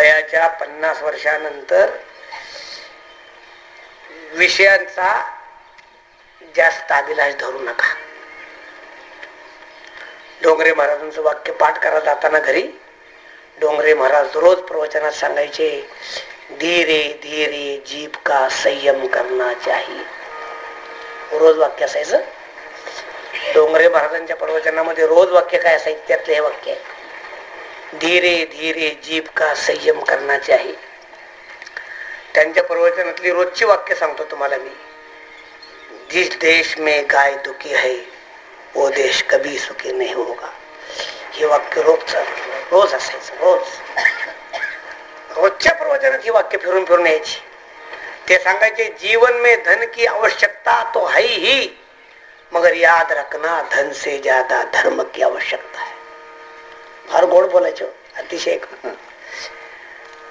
वयाच्या 50 वर्षानंतर विषयांचा जास्त अभिलाष धरू नका. डोंगरे महाराजांचं वाक्य पाठ करा जाताना घरी. डोंगरे महाराज रोज प्रवचनात सांगायचे, धीरे धीरे जीभ का संयम करना चाहिए. रोज वाक्य असायचं. डोंगरे महाराजांच्या प्रवचनामध्ये रोज वाक्य काय असायचं, त्यातलं हे वाक्य आहे, धीरे धीरे जीभ का संयम करना चाहिए. त्यांच्या प्रवचनातली रोजची वाक्य सांगतो तुम्हाला मी. जिस देश में गाय दुखी है वो देश कभी सुखी नहीं होगा. हे वाक्य रोज असायचं. रोजच्या प्रवचनात ही वाक्य फिरून फिरून यायची. ते सांगायचे, जीवन में धन की आवश्यकता तो है ही, मगर याद रखना धन से ज्यादा धर्म की आवश्यकता है. फार गोड बोलायचो, अतिशय.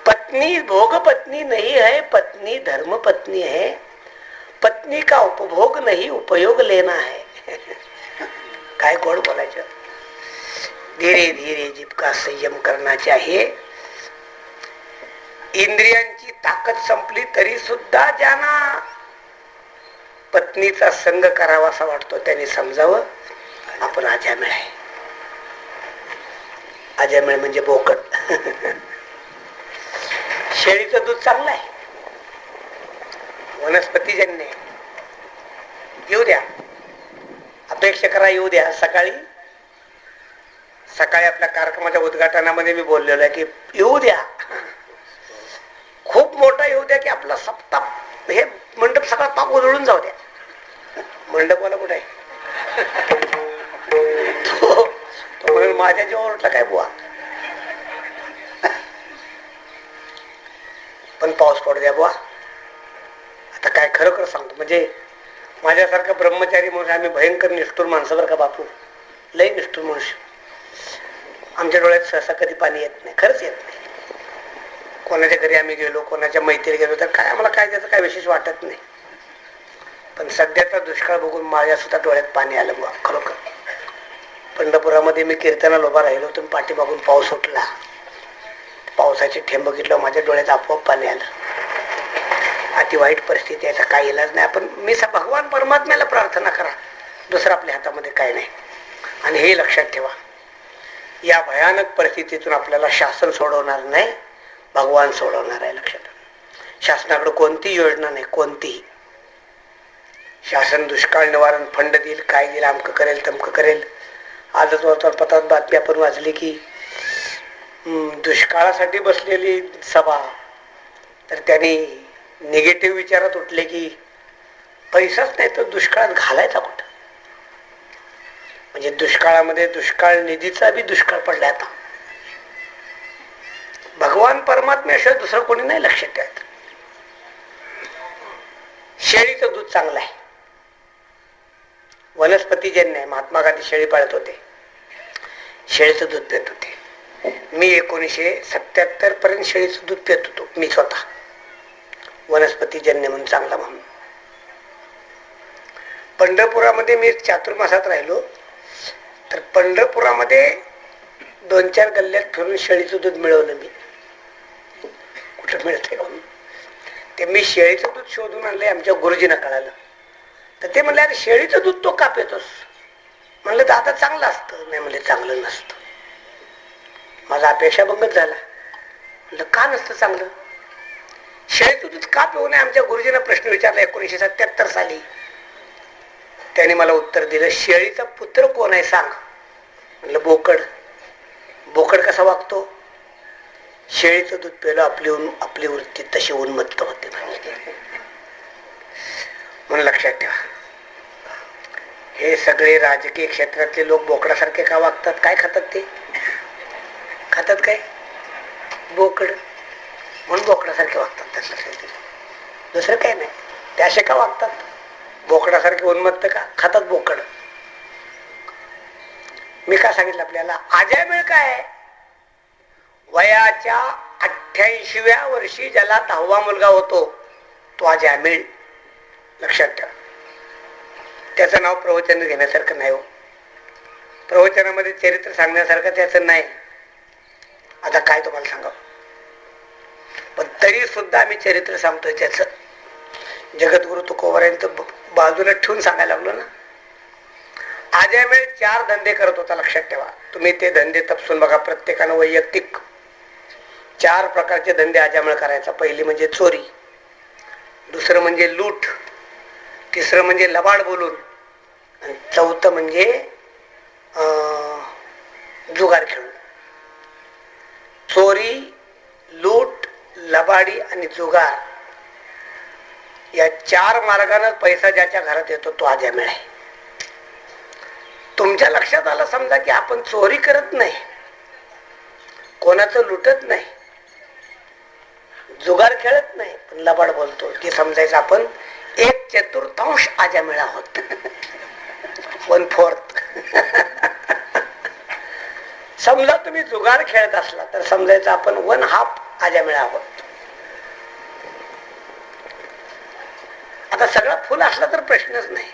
पत्नी भोग पत्नी नहीं है, पत्नी धर्म पत्नी है. पत्नी का उपभोग नहीं उपयोग लेना है. काय गोड बोलायचं. धीरे धीरे जीभ का संयम करना चाहिए. इंद्रियांची ताकद संपली तरी सुद्धा ज्यांना पत्नीचा संग करावा असा वाटतो त्यांनी समजावं, आपण अजामिळ आहे. अजामिळ म्हणजे बोकड. शेळीचं दूध चांगलं आहे, वनस्पतीजन्य. येऊ द्या, अपेक्षा करा, येऊ द्या. सकाळी आपल्या कार्यक्रमाच्या उद्घाटनामध्ये मी बोललेलो आहे की येऊ द्या, खूप मोठा येऊ द्या, की आपला सप्ताह हे मंडप सगळा पाक उधळून जाऊ द्या. मंडपाला कुठे आहे तो म्हणून माझ्या जेव्हा उठला काय बुवा, पण पाऊस पडू द्या बुवा. आता काय खरोखर सांगतो, म्हणजे माझ्यासारखा ब्रह्मचारी म्हणून आम्ही भयंकर निष्ठुर माणसावर का बापू, लय निष्ठुर मनुष्य. आमच्या डोळ्यात सहसा कधी पाणी येत नाही, खरंच येत नाही. कोणाच्या घरी आम्ही गेलो, कोणाच्या मैत्रीला गेलो तर काय आम्हाला काय त्याचं काय विशेष वाटत नाही. पण सध्याचा दुष्काळ बघून माझ्या सुद्धा डोळ्यात पाणी आलं बुवा, खरोखर. पंढरपुरामध्ये मी कीर्तनाला उभा राहिलो तर पाठीमागून पाऊस उठला. पावसाचे थेंब बघितलं, माझ्या डोळ्यात आपोआप पाणी आलं. अति वाईट परिस्थिती आहे, काही इलाज नाही. आपण भगवान परमात्म्याला प्रार्थना करा, दुसरं आपल्या हातामध्ये काय नाही. आणि हे लक्षात ठेवा, या भयानक परिस्थितीतून आपल्याला शासन सोडवणार नाही, भगवान सोडवणार आहे. लक्षात. शासनाकडे कोणती योजना नाही, कोणतीही. शासन दुष्काळ निवारण फंड देईल, काय देईल, अमकं करेल तमकं करेल. आजच वर्तमानपत्रात बातमी आपण वाचली की दुष्काळासाठी बसलेली सभा, तर त्यांनी निगेटिव्ह विचारात उठले की पैसाच नाही तर दुष्काळात घालायचा कुठं. म्हणजे दुष्काळामध्ये दुष्काळ निधीचा बी दुष्काळ पडला. आता भगवान परमात्म्याशिवाय दुसरं कोणी नाही लक्षात ठेवत. शेळीचं दूध चांगलं आहे, वनस्पतीजन्य आहे. महात्मा गांधी शेळी पाळत होते, शेळीचं दूध पित होते. मी 1977 पर्यंत शेळीचं दूध पित होतो, मी स्वतः. वनस्पतीजन्य म्हणून, चांगला म्हणून. पंढरपुरामध्ये मी चातुर्मासात राहिलो, तर पंढरपुरामध्ये 2-4 गल्ल्यात फिरून शेळीचं दूध मिळवलं मी. कुठं मिळतंय म्हणून ते मी शेळीचं दूध शोधून आणलंय. आमच्या गुरुजींना कळालं, तर ते म्हणले, अरे शेळीचं दूध तो का पितोस? म्हणलं दादा चांगलं असतं. नाही म्हणले चांगलं नसतं. माझा अपेक्षाभंगच झाला. म्हणलं का नसतं चांगलं? शेळीचं दूध का पिऊ नये? आमच्या गुरुजींना प्रश्न विचारला 1977 साली. त्याने मला उत्तर दिलं, शेळीचा पुत्र कोण आहे सांग. म्हणलं बोकड. बोकड कसा वागतो? शेळीचं दूध पिलं आपली वृत्ती तशी उन्मत्त होते. म्हणून लक्षात ठेवा, हे सगळे राजकीय क्षेत्रातले लोक बोकडासारखे का वागतात? काय खातात ते? खातात काय? बोकड. म्हणून बोकडासारखे वागतात. दुसरं काय नाही. ते असे का वागतात? बोकडासारखे उन्मत्त का? खातात बोकड. मी का सांगितलं आपल्याला? अजामिळ काय? वयाच्या 88व्या वर्षी ज्याला 10वा मुलगा होतो तो अजामिळ. लक्षात ठेवा. त्याचं नाव प्रवचन घेण्यासारखं नाही हो. प्रवचनामध्ये चरित्र सांगण्यासारखं त्याचं नाही. आता काय तुम्हाला सांगावं, तरी सुद्धा आम्ही चरित्र सांगतोय त्याचं. जगद्गुरु तुकोबारायांचं बाजूला ठेवून सांगायला लागलो ना. आजयामेळ 4 धंदे करत होता, लक्षात ठेवा तुम्ही. ते धंदे तपसून बघा प्रत्येकानं वैयक्तिक. 4 प्रकारचे धंदे आजयामेळ करायचा. पहिली म्हणजे चोरी, दुसरं म्हणजे लूट, तिसरं म्हणजे लबाड बोलून, आणि चौथं म्हणजे जुगार खेळून. चोरी, लूट, लबाडी आणि जुगार या 4 मार्गाने पैसा ज्याच्या घरात येतो तो आजयामेळ आहे. तुमच्या लक्षात आलं समजा की आपण चोरी करत नाही, कोणाचं लुटत नाही, जुगार खेळत नाही, पण लबाड बोलतो, की समजायचं आपण 1/4 आजयामेळ आहोत. 1/4. समजा तुम्ही जुगार खेळत असला तर समजायचं आपण 1/2 आजयामेळ आहोत. आता सगळं फुल असला तर प्रश्नच नाही,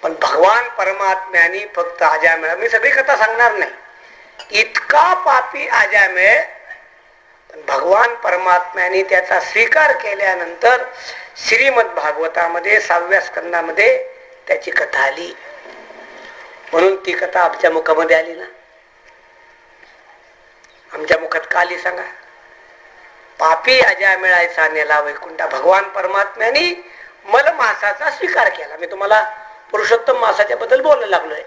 पण भगवान परमात्म्यानी फक्त आजयामेळ, मी सगळी कथा सांगणार नाही, इतका पापी आजयामेळ, पण भगवान परमात्म्याने त्याचा स्वीकार केल्यानंतर श्रीमद भागवतामध्ये 6व्या स्कंदामध्ये त्याची कथा आली. म्हणून ती कथा आमच्या मुखामध्ये आली ना. आमच्या मुखात का आली सांगा? पापी आजयामेळायचा नेला वैकुंठा. भगवान परमात्म्याने मलमासाचा स्वीकार केला. मी तुम्हाला पुरुषोत्तम मासाच्या बद्दल बोलायला लागलोय.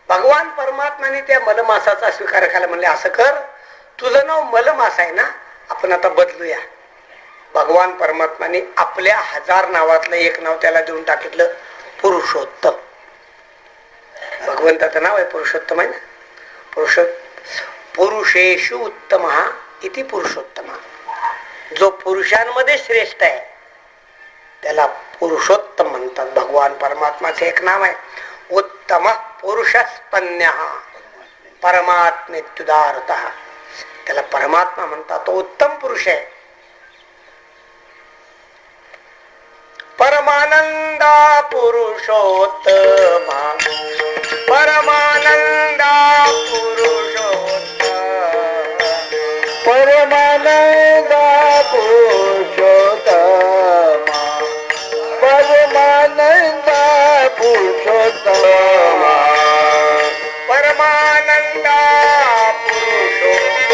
भगवान परमात्म्याने त्या मलमासाचा स्वीकार केला. म्हणले असं कर, तुझं नाव मलमास आहे ना, आपण आता बदलूया. भगवान परमात्म्याने आपल्या 1000 नावातलं एक नाव त्याला देऊन टाकितलं, पुरुषोत्तम. भगवंताचं नाव आहे पुरुषोत्तम आहे ना. पुरुषेषु उत्तम इति पुरुषोत्तम. जो पुरुषांमध्ये श्रेष्ठ आहे त्याला पुरुषोत्तम म्हणतात. भगवान परमात्माचे एक नाव आहे उत्तम पुरुषस्तन्य परमात्मेत्युदारतः. त्याला परमात्मा म्हणतात, तो उत्तम पुरुष आहे. परमानंदा पुरुषोत्तम, परमानंदा पुरुषोत्तम, परमानंदा पुरुषोत्तम, परमानंदा पुरुषोत्तम, परमानंदा पुरुषोत्तम,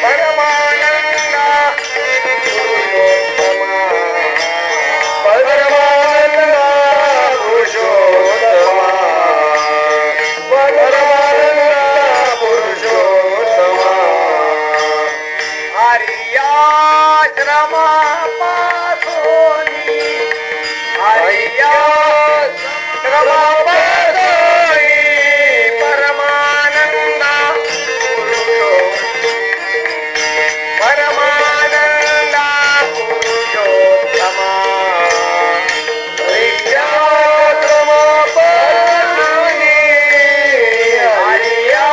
परमानंदा पुरुषोत्तम, परमानंदा पुरुषोत्तम, परमानंदा पुरुषोत्तम. हरियाश्रमापासोनी, हरियाश्रमापासोनी, परमानंदा पुरुषोत्तम, परमानंदा पुरुषोत्तम, हरियाश्रमापासोनी, हरियाश्रमापासोनी,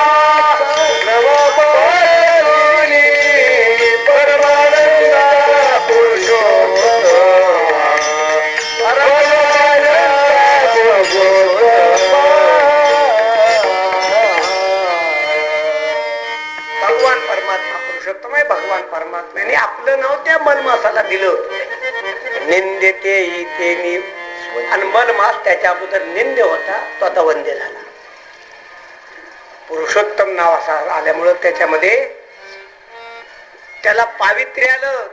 परमानंदा पुरुषोत्तम, परमानंदा पुरुषोत्तम. भगवान परमात्मा पुरुषोत्तम आहे. भगवान परमात्म्याने आपलं नाव त्या मलमासाला दिलं. निंदेते इथे, आणि मलमास त्याच्या अगोदर निंदे होता, तो आता वंदे झाला. पुरुषोत्तम नाव असा आल्यामुळं त्याच्यामध्ये त्याला पावित्र्य आलं.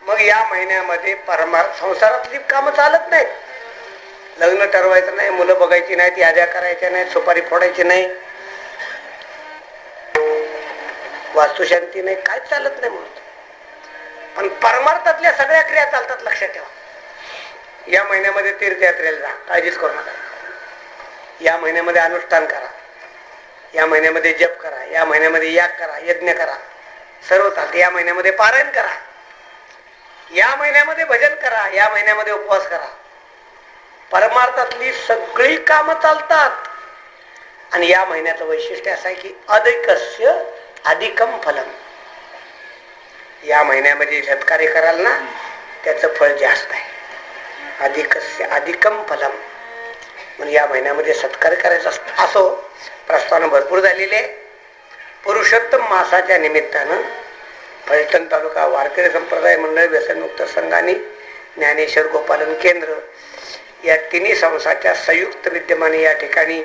मग या महिन्यामध्ये संसारातली कामं चालत नाहीत. लग्न ठरवायचं नाही, मुलं बघायची नाहीत, याद्या करायच्या नाहीत, सुपारी फोडायची नाही, वास्तुशांती नाही, काहीच चालत नाही म्हणून. पण परमार्थातल्या सगळ्या क्रिया चालतात. लक्षात ठेवा. या महिन्यामध्ये तीर्थयात्रेला जा, काळजीच करू नका. या महिन्यामध्ये अनुष्ठान करा, या महिन्यामध्ये जप करा, या महिन्यामध्ये याग करा, यज्ञ करा, सर्व चालते. या महिन्यामध्ये पारायण करा, या महिन्यामध्ये भजन करा, या महिन्यामध्ये उपवास करा. परमार्थातली सगळी कामं चालतात. आणि या महिन्याचं वैशिष्ट्य असं आहे की अधिकस्य अधिकम फलम. या महिन्यामध्ये सत्कार्य कराल ना, त्याचं फळ जास्त आहे. अधिकस्य अधिकम फलम. म्हणून या महिन्यामध्ये सत्कार्य करायचा असो. प्रस्तावना भरपूर झालेली आहे. पुरुषोत्तम मासाच्या निमित्तानं फलटण तालुका वारकरी संप्रदाय मंडळ व्यसनमुक्त संघ आणि ज्ञानेश्वर गोपालन केंद्र या तिन्ही संस्थांच्या संयुक्त विद्यमाने या ठिकाणी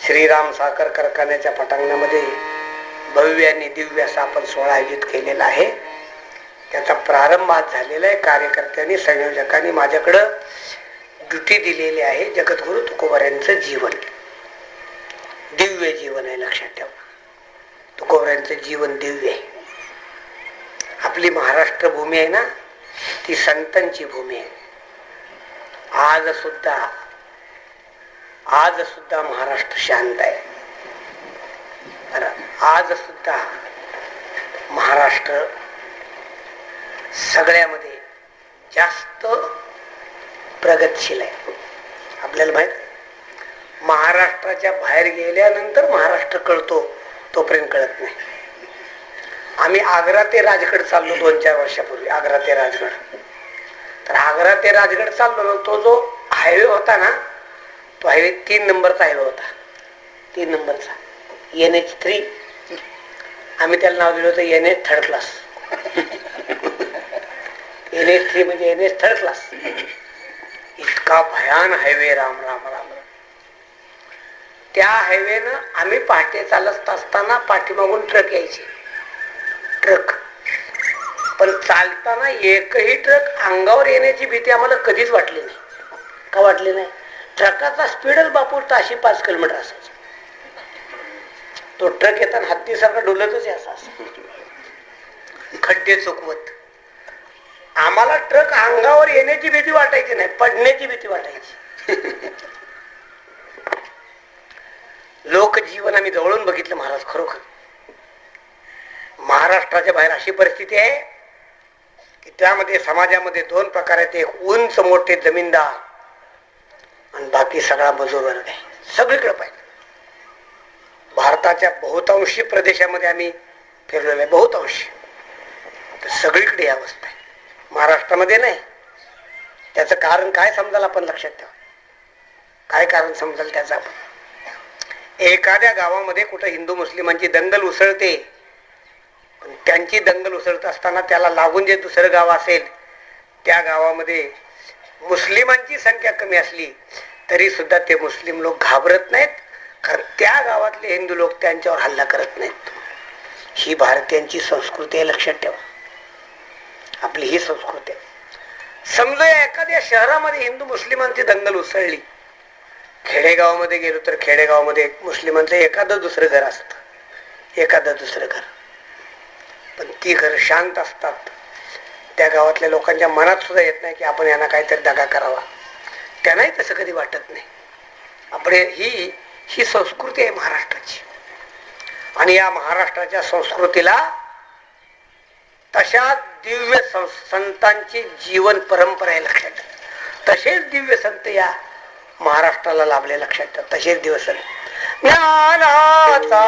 श्रीराम साखर कारखान्याच्या पटांगणामध्ये भव्य आणि दिव्य असा आपण सोहळा आयोजित केलेला आहे. त्याचा प्रारंभ आज झालेला आहे. कार्यकर्त्यांनी संयोजकांनी माझ्याकडं ड्युटी दिलेली आहे. जगद्गुरु तुकोबाऱ्यांचं जीवन दिव्य जीवन आहे, लक्षात ठेवा. तुकोबाऱ्यांचं जीवन दिव्य आहे. आपली महाराष्ट्र भूमी आहे ना, ती संतांची भूमी आहे. आज सुद्धा महाराष्ट्र शांत आहे. आज सुद्धा महाराष्ट्र सगळ्यामध्ये जास्त प्रगतशील आहे. आपल्याला माहित आहे, महाराष्ट्राच्या बाहेर गेल्यानंतर महाराष्ट्र कळतो, तोपर्यंत कळत नाही. आम्ही आग्रा ते राजगड चाललो 2-4 वर्षापूर्वी. आग्रा ते राजगड. तर आग्रा ते राजगड चाललो ना, तो जो हायवे होता ना, तो हायवे 3 नंबरचा हायवे होता. 3 नंबरचा NH3. आम्ही त्याला नाव दिलं होतं NH थर्ड क्लास. NH3 म्हणजे NH थर्ड क्लास. इतका भयान हायवे. राम राम राम. त्या हायवेनं आम्ही पहाटे चालत असताना पाठीमागून ट्रक यायचे. ट्रक पण चालताना एकही ट्रक अंगावर येण्याची भीती आम्हाला कधीच वाटली नाही. का वाटली नाही? ट्रकाचा स्पीडच बापू ताशी 5 किलोमीटर असायचा. तो ट्रक येताना हत्तीसारखा डोलतच असा खड्डे चुकवत. आम्हाला ट्रक अंगावर येण्याची भीती वाटायची नाही, पडण्याची भीती वाटायची. लोकजीवन आम्ही जवळून बघितलं महाराज. खरोखर महाराष्ट्राच्या बाहेर अशी परिस्थिती आहे की त्यामध्ये समाजामध्ये 2 प्रकार आहेत. एक उंच मोठे जमीनदार आणि बाकी सगळा मजूर वर्ग आहे. सगळीकडे पाहिजे. भारताच्या बहुतांशी प्रदेशामध्ये आम्ही फिरलेलो आहे. बहुतांशी. तर सगळीकडे ही अवस्था आहे. महाराष्ट्रामध्ये नाही. त्याचं कारण काय समजाल आपण? लक्षात ठेवा. काय कारण समजाल त्याचं आपण? एखाद्या गावामध्ये कुठं हिंदू मुस्लिमांची दंगल उसळते, त्यांची दंगल उसळत असताना त्याला लागून जे दुसरं गाव असेल त्या गावामध्ये मुस्लिमांची संख्या कमी असली तरी सुद्धा ते मुस्लिम लोक घाबरत नाहीत, कारण त्या गावातले हिंदू लोक त्यांच्यावर हल्ला करत नाहीत. ही भारतीयांची संस्कृती आहे, लक्षात ठेवा. आपली ही संस्कृती आहे. समजा एखाद्या शहरामध्ये हिंदू मुस्लिमांची दंगल उसळली, खेडेगावामध्ये गेलो तर खेडेगावामध्ये मुस्लिमांचं एखादं दुसरं घर असतं, एखादं दुसरं घर. पण ती घर शांत असतात. त्या गावातल्या लोकांच्या मनात सुद्धा येत नाही की आपण यांना काहीतरी दगा करावा. त्यांनाही तसं कधी वाटत नाही. आपण ही संस्कृती आहे महाराष्ट्राची. आणि या महाराष्ट्राच्या संस्कृतीला तशा दिव्य संतांची जीवन परंपरा आहे, लक्षात ठेवा. तसेच दिव्य संत या महाराष्ट्राला लाभले, लक्षात ठेवा. तसेच दिव्य संत. ज्ञानाचा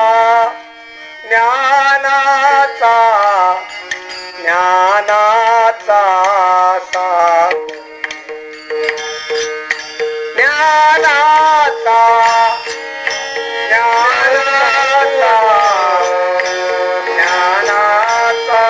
ज्ञानाचा ज्ञानाचा ज्ञानाचा ज्ञानाचा ज्ञानाचा ज्ञानाचा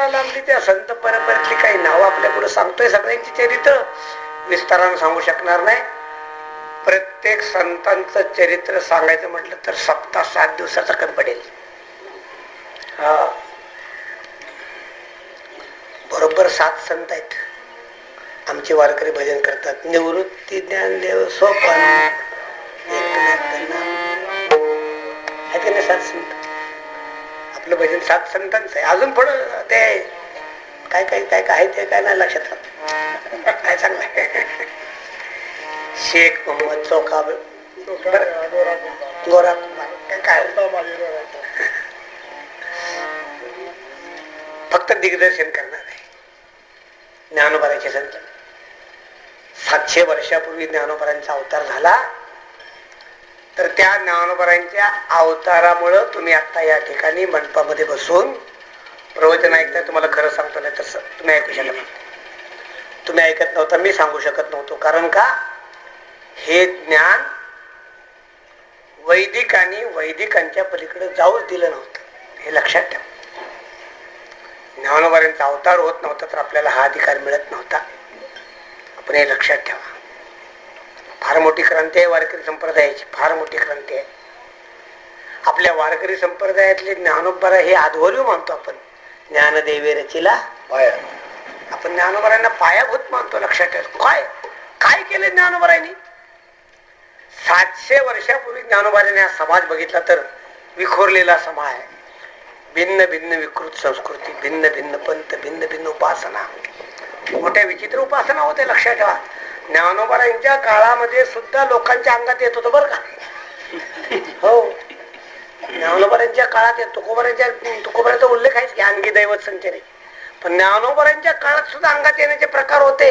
परंपरा लांबली. त्या संत परंपरेतली काही नावं आपल्या पुढे सांगतोय. सगळ्यांची चरित्र विस्तारानं सांगू शकणार नाही. प्रत्येक संतांचं चरित्र सांगायचं म्हटलं तर 7 दिवसाचा कमी पडेल. बरोबर 7 संत आहेत. आमचे वारकरी भजन करतात. निवृत्ती, ज्ञानदेव, सोपान, एकनाथ 7 संत. आपलं भजन 7 संतांचं आहे. अजून पुढं ते काय काय काय काय आहे ते काय नाही लक्षात राहत. काय चांगलं आहे. शेख मोहम्मद चौका, गोरा काय, फक्त दिग्दर्शन करणार आहे. ज्ञानोबाराचे संत 700 वर्षापूर्वी ज्ञानोबारांचा अवतार झाला. तर त्या ज्ञानोबारांच्या अवतारामुळं तुम्ही आता या ठिकाणी मंडपामध्ये बसून प्रवचन ऐकताय. तुम्हाला खरं सांगतो नाही तसं तुम्ही ऐकू शकत नव्हतं. तुम्ही ऐकत नव्हता, मी सांगू शकत नव्हतो. कारण का, हे ज्ञान वैदिकांनी वैदिकांच्या पलीकडे जाऊच दिलं नव्हतं. हे लक्षात ठेवा. ज्ञानोबारांचा अवतार होत नव्हता तर आपल्याला हा अधिकार मिळत नव्हता. आपण हे लक्षात ठेवा. फार मोठी क्रांती आहे वारकरी संप्रदायाची, फार मोठी क्रांती आहे. आपल्या वारकरी संप्रदायातले ज्ञानोबारा हे आध्वर्य मानतो आपण. ज्ञानदेवे रचिला पाया. आपण ज्ञानोबारांना पायाभूत मानतो. लक्षात ठेवा. काय काय केलं ज्ञानोबारांनी? 700 वर्षापूर्वी ज्ञानोबारांनी हा समाज बघितला तर विखुरलेला समाज आहे. भिन्न भिन्न विकृत संस्कृती, भिन्न भिन्न पंथ, भिन्न भिन्न उपासना, मोठ्या विचित्र उपासना होते. लक्षात ठेवा. ज्ञानोबारांच्या काळामध्ये सुद्धा लोकांच्या अंगात येत होतं बरं का. हो, ज्ञानोबारांच्या काळात येत. तुकोबारांचा उल्लेख आहेच की अंगी दैवत संचरी. पण ज्ञानोबारांच्या काळात सुद्धा अंगात येण्याचे प्रकार होते.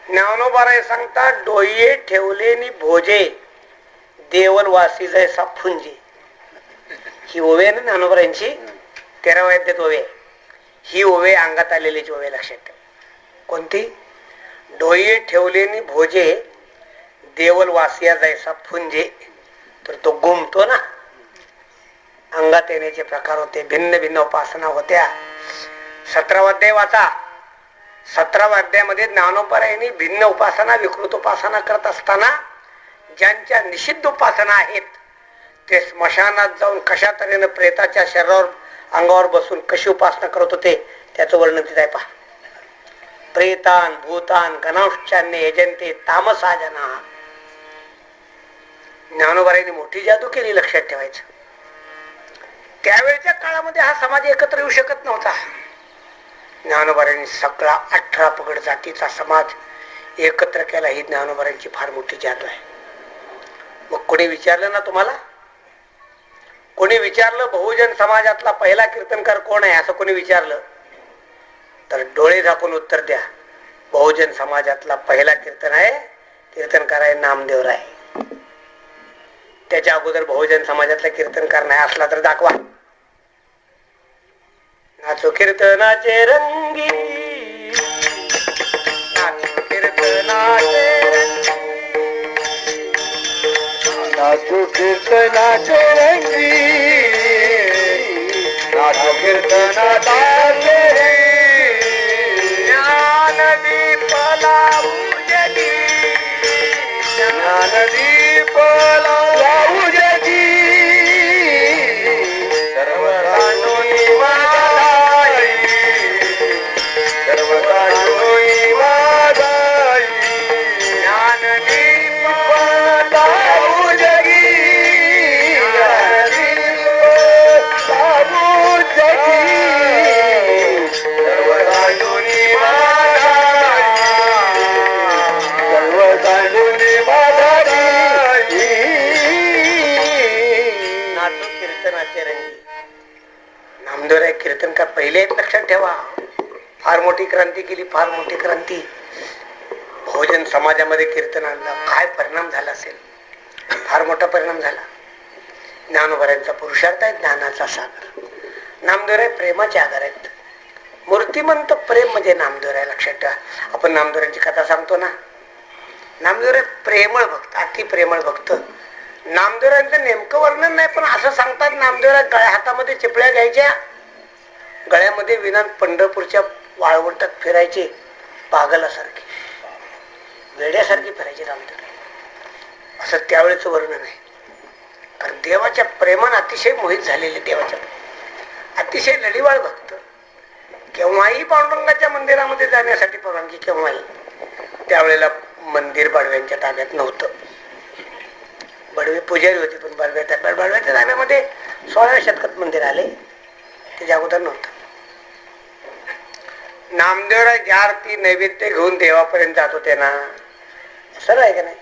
ज्ञानोबाराय सांगतात, डोये ठेवले नि भोजे देवल वासी जैसा फुंजे. ही ओवे ना ज्ञानोबारांची 13व्या अध्यायात ओवे. ही ओवे अंगात आलेलीच ओवे. लक्षात ठेवा. कोणती? डोये ठेवले नि भोजे देवल वासिया जैसा फुंजे. तर तो गुमतो ना. अंगात येण्याचे प्रकार होते. भिन्न भिन्न उपासना होत्या. 17वा अध्याय वाचा. 17व्या अध्यायामध्ये ज्ञानोबारायांनी भिन्न उपासना, विकृत उपासना करत असताना ज्यांच्या निषिद्ध उपासना आहेत ते स्मशानात जाऊन कशा तऱ्हेनं प्रेताच्या शरीरावर अंगावर बसून कशी उपासना करत होते त्याचं वर्णन तिथे आहे पहा. प्रेतान भूतान गणांशान्य यजंते तामसा जना. ज्ञानोबारायांनी मोठी जादू केली. लक्षात ठेवायचं. त्यावेळच्या काळामध्ये हा समाज एकत्र येऊ शकत नव्हता. ज्ञानोबारांनी सगळा 18 पगड जातीचा समाज एकत्र केला. ही ज्ञानोबारांची फार मोठी जादू आहे. मग कोणी विचारलं ना तुम्हाला, कोणी विचारलं बहुजन समाजातला पहिला कीर्तनकार कोण आहे असं कोणी विचारलं तर डोळे झाकून उत्तर द्या. बहुजन समाजातला पहिला कीर्तनकार आहे नामदेवराय. त्याच्या अगोदर बहुजन समाजातला कीर्तनकार नाही असला तर दाखवा. नाचो कीर्तनाचे रंगी, नाचो कीर्तनाचे रंगी, नाचो कीर्तनाचे रंगी, नाचो कीर्तनाचे ज्ञानदीप लावू जगी, ज्ञानदीप लावू जगी, सर्व कानोनी वादाई, सर्व कानोनी वादाई, ज्ञानदीप लावू जगी, ज्ञानदीप लावू जगी, सर्व कानोनी वादाई, सर्व कानोनी वादाई. नाचो कीर्तनाचे रंगी. नामदेवराय कीर्तनकार पहिले आहेत. लक्षात ठेवा. फार मोठी क्रांती केली. फार मोठी क्रांती. बहुजन समाजामध्ये कीर्तनाला काय परिणाम झाला असेल. फार मोठा परिणाम झाला. ज्ञानोबारांचा पुरुषार्थ आहे ज्ञानाचा सागर. नामदेवराय प्रेमाचे आधार आहेत. मूर्तिमंत प्रेम म्हणजे नामदेवराय. लक्षात ठेवा. आपण नामदेवरांची कथा सांगतो ना. नामदेवराय प्रेमळ भक्त, अति प्रेमळ भक्त. नामदेवरांचं नेमकं वर्णन नाही पण असं सांगतात नामदेवराय गळ्या हातामध्ये चिपळ्या घ्यायच्या गळ्यामध्ये विना पंढरपूरच्या वाळवंटात फिरायचे पागलासारखे, वेड्यासारखे फिरायचे रामदेव, असं त्यावेळेचं वर्णन आहे. कारण देवाच्या प्रेमानं अतिशय मोहित झालेले, देवाच्या अतिशय लढीवाळ भक्त. केव्हाही पांडुरंगाच्या मंदिरामध्ये जाण्यासाठी परवानगी, केव्हाही. त्यावेळेला मंदिर बडव्यांच्या ताब्यात नव्हतं. बडवे पुजारी होते, पण बडव्याच्या ताब्यामध्ये 16व्या शतकात मंदिर आले, त्याच्या अगोदर नव्हतं. नामदेवराय ज्या आरती नैवेद्य घेऊन देवापर्यंत जात होते ना, सरळ आहे का नाही,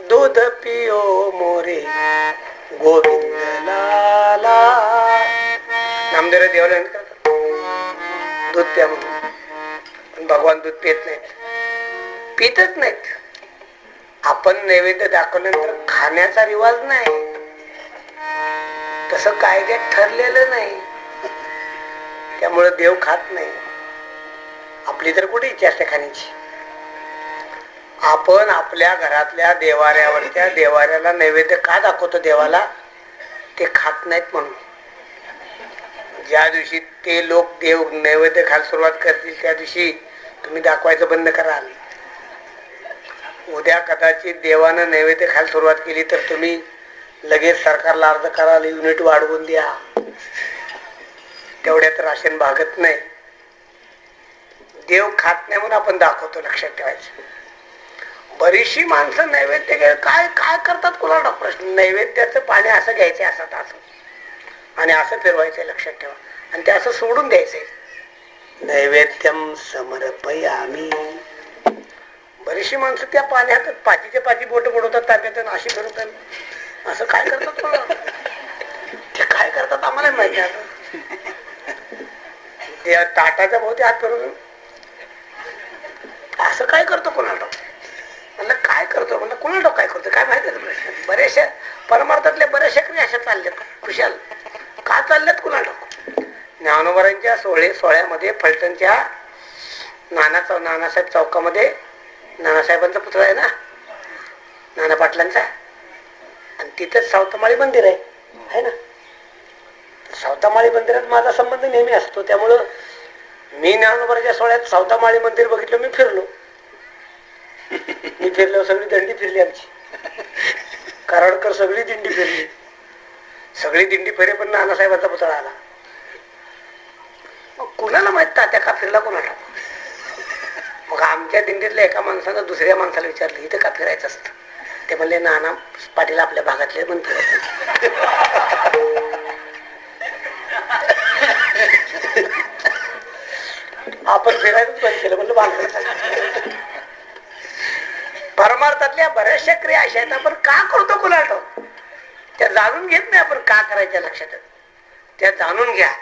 दूध पिओ मोरे गोविंद लाला, नामदेवराय देवाला करतात दूध प्या म्हणून, पण भगवान दूध पित नाहीत, पितच नाहीत. आपण नैवेद्य दाखवल्यानंतर खाण्याचा रिवाज नाही, तसं कायद्यात ठरलेलं नाही, त्यामुळे देव खात नाही. आपली तर कुठे इच्छा असते खाण्याची. आपण आपल्या घरातल्या देवाऱ्यावरच्या देवाऱ्याला नैवेद्य का दाखवतो देवाला? ते खात नाहीत म्हणून. ज्या दिवशी ते लोक देव नैवेद्य खायला सुरुवात करतील त्या दिवशी तुम्ही दाखवायचं बंद कराल. उद्या कदाचित देवानं नैवेद्य खायला सुरुवात केली तर तुम्ही लगेच सरकारला अर्ज कराल, युनिट वाढवून द्या, तेवढ्यात राशन भागत नाही. देव खात नाही म्हणून आपण दाखवतो, लक्षात ठेवायचं. बरीचशी माणसं नैवेद्य काय काय करतात कुणाला प्रश्न. नैवेद्याचं पाणी असं घ्यायचं, असं तास आणि असं फिरवायचंय, लक्षात ठेवा, आणि ते असं सोडून द्यायचंय. नैवेद्यम समर्पयामी. बरीचशी माणसं त्या पाण्यात पाचीच्या पाची बोट बुडवतात ताब्यात, अशी फिरवतात, असं काय करतात कुणाला? ते काय करतात आम्हाला माहिती. आता ताटाच्या भोवती हात फिरवून असं काय करतो कोणाला? म्हणलं काय करतो, म्हणलं कोणाला काय करतो काय माहिती आहे प्रश्न. बऱ्याचशा परमार्थातल्या बऱ्याचशा क्रिया अशा चालल्यात खुशाल, का चालल्यात कुणाला? ज्ञानोबारांच्या सोहळ्यामध्ये फलटणच्या नानासाहेब चौकामध्ये नानासाहेबांचा पुतळा आहे ना, नाना पाटलांचा, आणि तिथेच सावतामाळी मंदिर आहे ना. सावतामाळी मंदिरात माझा संबंध नेहमी असतो, त्यामुळं मी ज्ञानोबाच्या सोहळ्यात सावतामाळी मंदिर बघितलं, मी फिरलो. मी फिरलो, सगळी दिंडी फिरली आमची, कराडकर सगळी दिंडी फिरली, सगळी दिंडी फिरे, पण नानासाहेबांचा पुतळा आला. मग कुणाला माहित तात्या का फिरला कोणाला? मग आमच्या दिंडीतल्या एका माणसानं दुसऱ्या माणसाला विचारलं, इथं का फिरायचं असतं? ते म्हणले नाना पाटील आपल्या भागातले पण फिरायचं. आपण फिरायचंच बंद केलं, म्हणलं बांधलं. परमार्थातल्या बऱ्याचशा क्रिया अशा आहेत, आपण का करतो कुणाला त्या जाणून घेत नाही आपण का करायच्या, लक्षात त्या जाणून घ्या.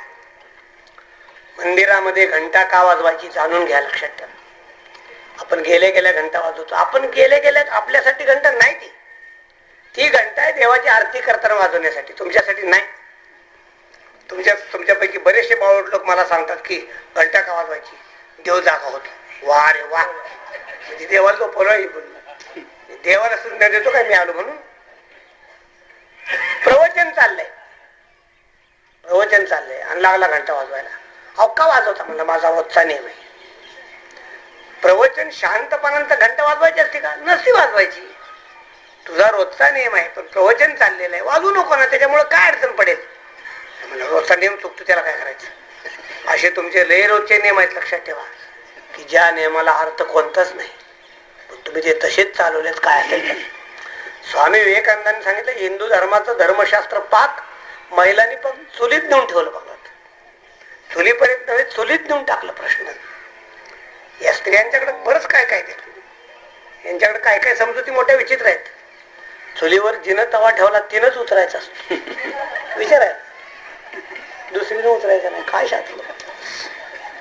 मंदिरामध्ये घंटा का वाजवायची जाणून घ्या, लक्षात ठेवा. आपण गेल्या गेल्या घंटा वाजवतो, आपण गेल्या गेल्या आपल्यासाठी घंटा नाही, ती घंटा आहे देवाची आरती करताना वाजवण्यासाठी, तुमच्यासाठी नाही. तुमच्यापैकी बरेचसे बावळ लोक मला सांगतात की घंटा का वाजवायची, देव जागा होतो. वा रे वा, म्हणजे देवाला तो पोलवाई बोलला, देवाला सुंदर देतो काय मी आलो म्हणून. प्रवचन चाललंय आणि लागला घंटा वाजवायला. अहो का वाजवता? म्हणलं माझा रोजचा नियम आहे. प्रवचन शांतपणांत घंटा वाजवायची असते का? नसती वाजवायची. तुझा रोजचा नियम आहे, पण प्रवचन चाललेलं आहे, वाजवू नको ना, त्याच्यामुळे काय अडचण पडेल? म्हणलं रोजचा नियम चुकतो, त्याला काय करायचं? असे तुमचे लय रोजचे नियम आहेत, लक्षात ठेवा, की ज्या नियमाला अर्थ कोणताच नाही, पण तुम्ही ते तसेच चालवलेत, काय असेल. स्वामी विवेकानंदांनी सांगितलं, हिंदू धर्माचं धर्मशास्त्र पाक महिलांनी पण चुलीत नेऊन ठेवलं. बघा, चुलीपर्यंत नव्हे, चुलीत नेऊन टाकलं प्रश्न. या स्त्रियांच्याकडे बरंच काय काय ते, यांच्याकडे काय काय समजुती मोठ्या विचित्र आहेत. चुलीवर जिनं तवा ठेवला तिनंच उतरायचा असतो, विचार आहे, दुसरीनं उतरायचं नाही. काय शास्त्र?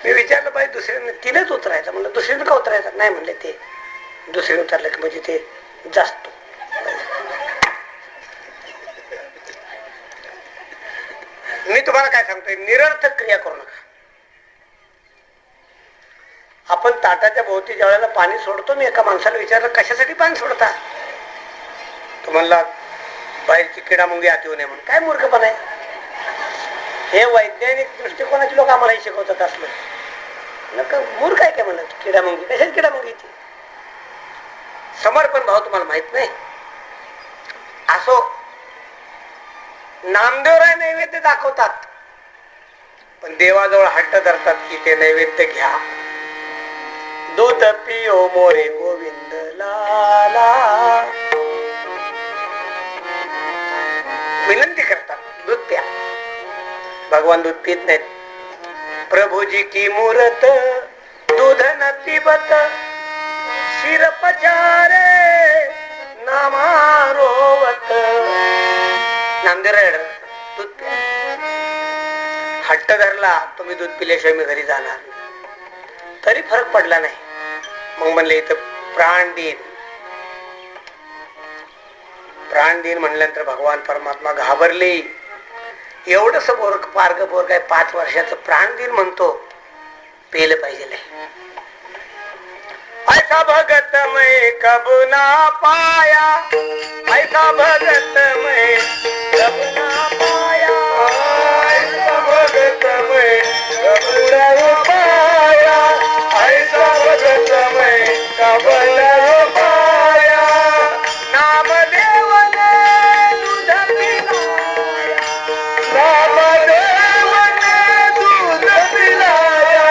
मी विचारलं पाहिजे, दुसरीनं तिनंच उतरायचं. म्हणलं दुसरीनं का उतरायचं नाही? म्हणले ते दुसरीनं उतरलं की म्हणजे ते जास्त. मी तुम्हाला काय सांगतोय, निरर्थक क्रिया करू नका. आपण ताटाच्या भोवती ज्या वेळेला पाणी सोडतो, मी एका माणसाला विचारलं कशासाठी पाणी सोडता? तो म्हणला बाहेरची किडा मुंगी आत येऊ नये म्हणून. काय मूर्खपणा आहे? हे वैज्ञानिक दृष्टिकोनाचे लोक आम्हालाही शिकवतात असलं. नका मूर्ख काय काय म्हणत, किडामुंगी कशाच किडामुंगीची. समर्पण भाव तुम्हाला माहित नाही. असो, नामदेवराय नैवेद्य दाखवतात, पण देवाजवळ हट्ट धरतात की ते नैवेद्य घ्या. दूध पिओ मोरे गोविंद लाला, विनंती करतात दूध प्या. भगवान दूध पित नाहीत. प्रभुजी की मूर्त दूध न पिबत, शिर पचारे नामारोवत. नामदेवराय दूध प्या. हट्ट धरला, तुम्ही दूध पिल्याशिवाय मी घरी जाणार, तरी फरक पडला नाही. मग म्हणले इथं प्राण देईन. प्राण देईन म्हणल्यानंतर भगवान परमात्मा घाबरले. एवढंच बोर पारग बोर काय 5 वर्षाचं प्राण देईन म्हणतो, पेलं पाहिजे. ऐसा भगत मैं कब ना पाया, ऐसा भगत मैं कब ना पाया, ऐसा भगत मैं कब ना पाया, ऐसा भगत मैं कब ना पाया. नामदेव ने दूध पिलाया, नामदेव ने दूध पिलाया,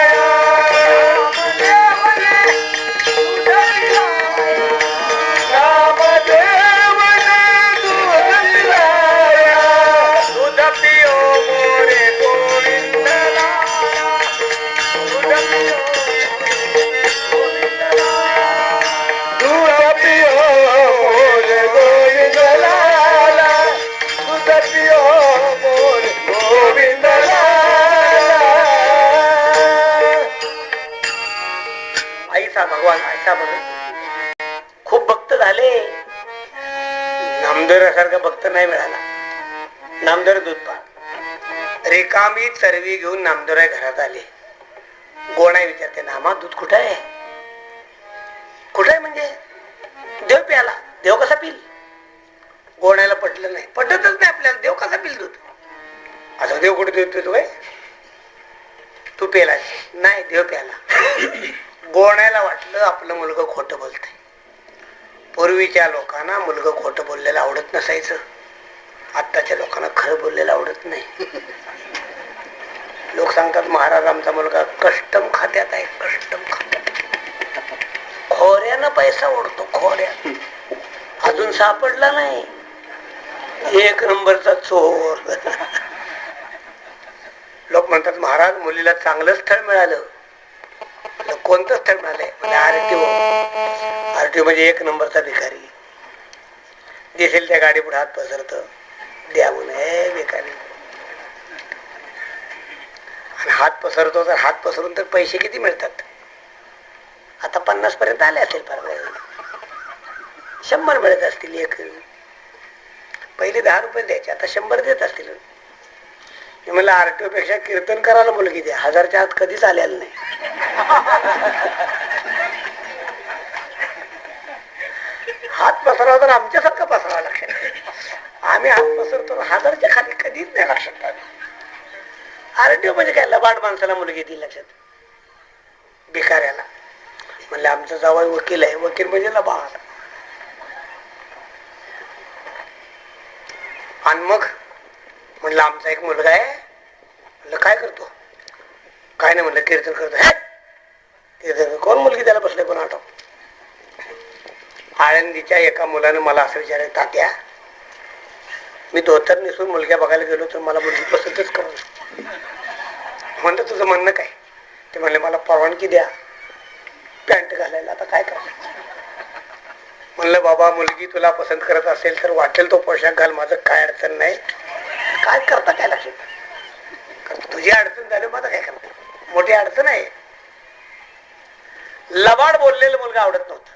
नामदेव ने दूध पिलाया, नामदेव ने दूध पिलाया. दूध पिओ मोरे गोविंद लाला, दूध पिओ गोविंद लाला, दूध पिओ मोरे गोविंद लाला, दूध पिओ मोरे गोविंद लाला. ऐसा भगवान, ऐसा भगवान. खूप भक्त झाले, नामदेवरासारखा भक्त नाही मिळाला. नामदेव दूध पा. रिकामी चरवी घेऊन नामदेवराय घरात आले. गोणाई विचारते, नामा दूध कुठं आहे? कुठं आहे म्हणजे? देव प्याला. देव कसा पिल? गोणायला पटलं नाही, पटतच नाही आपल्याला. देव कसा पिल दूध? आता देव कुठे दूध पितो काय? तू पेला नाही, देव प्याला. गोणायला वाटलं आपलं मुलगा खोटं बोलतंय. पूर्वीच्या लोकांना मुलगा खोटं बोललेलं आवडत नसायचं. आत्ताच्या लोकांना खरं बोललेलं आवडत नाही. लोक सांगतात महाराज आमचा मुलगा कस्टम खात्यात आहे, कस्टम खात्यात. खोऱ्यानं पैसा ओढतो, खोऱ्या. अजून सापडला नाही, 1 नंबरचा चोर. लोक म्हणतात महाराज मुलीला चांगलं स्थळ मिळालं. कोणतं स्थळ मिळालंय? म्हणजे आरटीओ. आरटीओ म्हणजे 1 नंबरचा भिकारी. दिसेल त्या गाडी पुढे हात पसरत, द्यावून हे भिकारी. आणि हात पसरतो तर हात पसरून तर पैसे किती मिळतात? आता 50 पर्यंत आले असेल, 100 मिळत असतील. एक पहिले 10 रुपये द्यायचे, आता 100 देत असतील. मी म्हणलं आरटीओ पेक्षा कीर्तन करायला मुलगी द्या. 1000च्या आत कधीच आलेलं नाही. हात पसरावा तर आमच्यासारखा पसरावा लक्षात. आम्ही हात पसरतो, 1000च्या खाली कधीच नाही लक्षात. आरटीओ म्हणजे काय? लबाड माणसाला मुलगी ती लक्षात, भिकाऱ्याला. म्हणलं आमचा जावई वकील आहे. वकील म्हणजे लबाड. आणि मग म्हणलं आमचा एक मुलगा आहे. म्हणलं काय करतो? काय नाही म्हणलं कीर्तन करतो. कीर्तन. कोण मुलगी त्याला बसले पण आठव. आळंदीच्या एका मुलाने मला असं विचारलं, तात्या मी धोतर नेसून मुलग्या बघायला गेलो तर मला मुलगी पसंतच करू. म्हणलं तुझं म्हणणं काय? ते म्हणले मला परवानगी द्या पॅन्ट घालायला. आता काय करणार? म्हणलं बाबा मुलगी तुला पसंत करत असेल तर वाटेल तो पोशाख घाल, माझं काय अडचण नाही. काय करता काय लक्षात? तुझी अडचण झाली, माझं काय करता? मोठी अडचण आहे. लबाड बोललेलं मुलगा आवडत नव्हतं.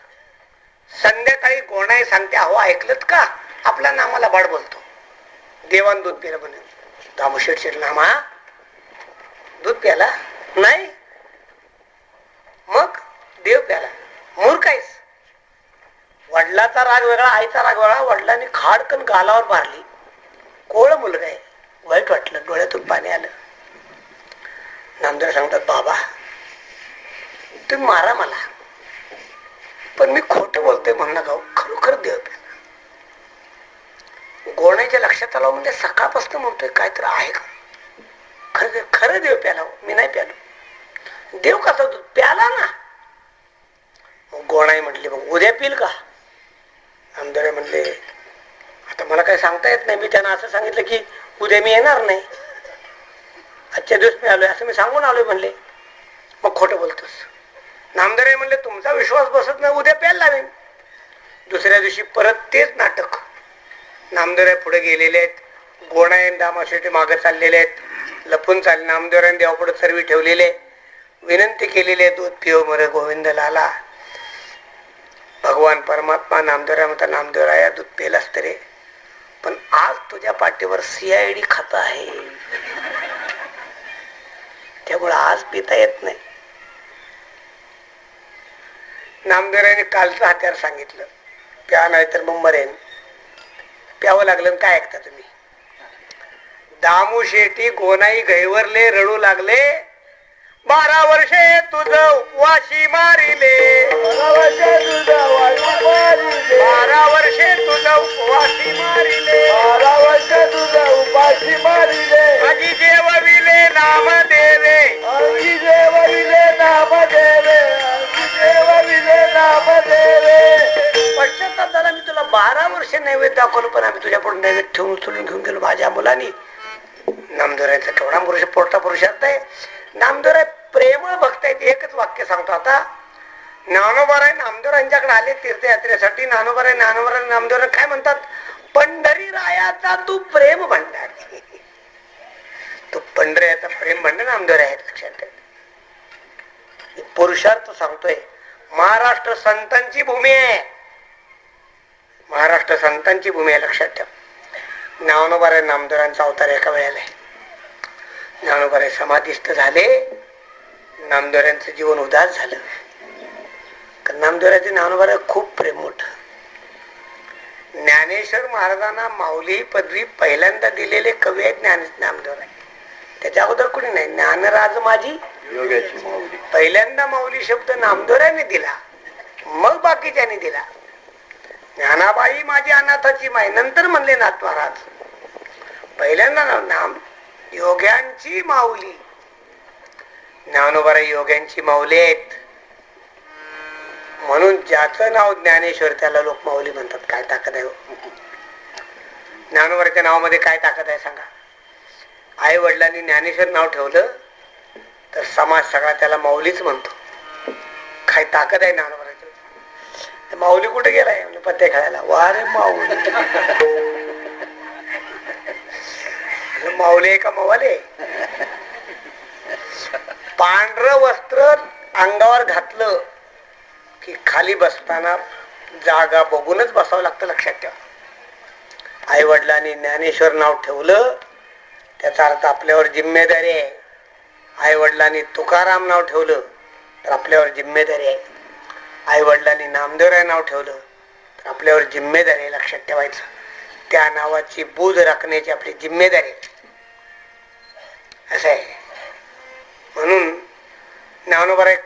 संध्याकाळी गोणाई सांगते, अहो ऐकलत का? आपला नामा लबाड बोलतो. देवान दूध प्यायला म्हणे. दामोशेठ नामा दूध प्याला नाही, मग देव प्याला. मूर्ख आहेस. वडिलाचा राग वेगळा, आईचा राग वेगळा. वडिलांनी खाडकन गालावर मारली. कोळ मुलगा आहे, वाईट वाटलं, डोळ्यातून पाणी आलं. नामदेव सांगतात, बाबा तुम्ही मारा मला, पण मी खोटं बोलतोय म्हणू नका, खरोखर देव प्याला. गोण्याच्या लक्षात आलं म्हणजे सकाळपासून म्हणतोय काहीतरी आहे का, खरं खरं देव प्याला, मी नाही प्यालो. देव कसा दूध प्याला ना. गोणाई म्हटली, मग उद्या पिल का? नामदेव म्हणले, आता मला काही सांगता येत नाही. मी त्यांना असं सांगितलं की उद्या मी येणार नाही, आजच्या दिवस मी आलोय असं मी सांगून आलोय म्हणले. मग खोटं बोलतोस. नामदेव म्हणले, तुमचा विश्वास बसत नाही, उद्या प्यायला लावेन. दुसऱ्या दिवशी परत तेच नाटक. नामदेव पुढे गेलेले आहेत, गोणाई दामाशेटी मागे चाललेले आहेत, लपून चालले. नामदेवरायन देवापुढे सर्वी ठेवलेले, विनंती केलेली आहे, दूध पिओ मरे गोविंद लाला. भगवान परमात्मा नामदेवराय म्हणता, नामदेवराया दूध पेलास तरी, पण आज तुझ्या पाठीवर CID खात आहे, त्यामुळे आज पिता येत नाही. नामदेवरायने कालचं हत्यार सांगितलं, प्या नाही तर मग मरेन. प्यावं लागलं. काय ऐकता तुम्ही? दामू शेटी गोनाई गैवरले, रडू लागले, 12 वर्षे तुझं उपवाशी मारिले, 12 वर्षे तुझं उपवाशी मारिले, 12 वर्षे तुझं उपाशी मारिले, अगी जेवविले नाम देवे, अगी जेवविले नाम देवे, अगी जेवविले नाम देवे. पश्चाताप झाला, मी तुला 12 वर्ष नैवेद्य दाखवलं, पण आम्ही तुझ्या पुढे नैवेद्य ठेवून उचलून घेऊन गेलो माझ्या मुलांनी. नामदेवरायचा केवढा पुरुष पोरता पुरुषार्थ आहे. नामदेवराय प्रेमळ भक्त आहेत. एकच वाक्य सांगतो आता. ज्ञानोबाराय नामदेवरायांच्याकडे आले तीर्थयात्रेसाठी. ज्ञानोबाराय नामदेवराय काय म्हणतात, पंढरी रायाचा तू प्रेम भंडार. तू पंढरीचा प्रेम भंडार नामदेवराय आहेत. लक्षात ठेव, पुरुषार्थ सांगतोय. महाराष्ट्र संतांची भूमी आहे, महाराष्ट्र संतांची भूमी आहे. लक्षात ठेव. ज्ञानोबाराय नामदेवरायांचा अवतार एका वेळेला आहे. ज्ञानोबाराय समाधिस्थ झाले, नामदेवरायांचं जीवन उदास झालं. कारण नामदेवरायांचे ज्ञानोबाराय खूप प्रेम मोठं. ज्ञानेश्वर महाराजांना माऊली पदवी पहिल्यांदा दिलेले कवी आहेत नामदेवराय. त्याच्या अगोदर कुणी नाही. ज्ञानराज माझी पहिल्यांदा माऊली शब्द नामदेवरायांनी दिला, मग बाकीच्यांनी दिला. ज्ञानाबाई माझी अनाथाची माय, नंतर म्हणले नाथ महाराज. पहिल्यांदा नाम योग्यांची माऊली. ज्ञानोबाराय योग्यांची माऊली आहेत, म्हणून ज्याचं नाव ज्ञानेश्वर त्याला लोक माऊली म्हणतात. काय ताकद आहे? ज्ञानोबाराच्या नावामध्ये काय ताकद आहे सांगा? आई वडिलांनी ज्ञानेश्वर नाव ठेवलं तर समाज सगळा त्याला माऊलीच म्हणतो. काय ताकद आहे ज्ञानोबाराची? माऊली कुठे गेलाय? पत्ते खेळायला. वारे माऊली, माऊली का मवाले? पांढरं वस्त्र अंगावर घातलं की खाली बसताना जागा बघूनच बसावं लागतं. लक्षात ठेवा. आई वडिलांनी ज्ञानेश्वर नाव ठेवलं त्याचा अर्थ आपल्यावर जिम्मेदारी आहे. आई वडिलांनी तुकाराम नाव ठेवलं तर आपल्यावर जिम्मेदारी आहे. आई वडिलांनी नामदेवराय नाव ठेवलं तर आपल्यावर जिम्मेदारी आहे. लक्षात ठेवायचं. त्या नावाची बूज राखण्याची आपली जिम्मेदारी असं आहे. म्हणून ज्ञानोबाराय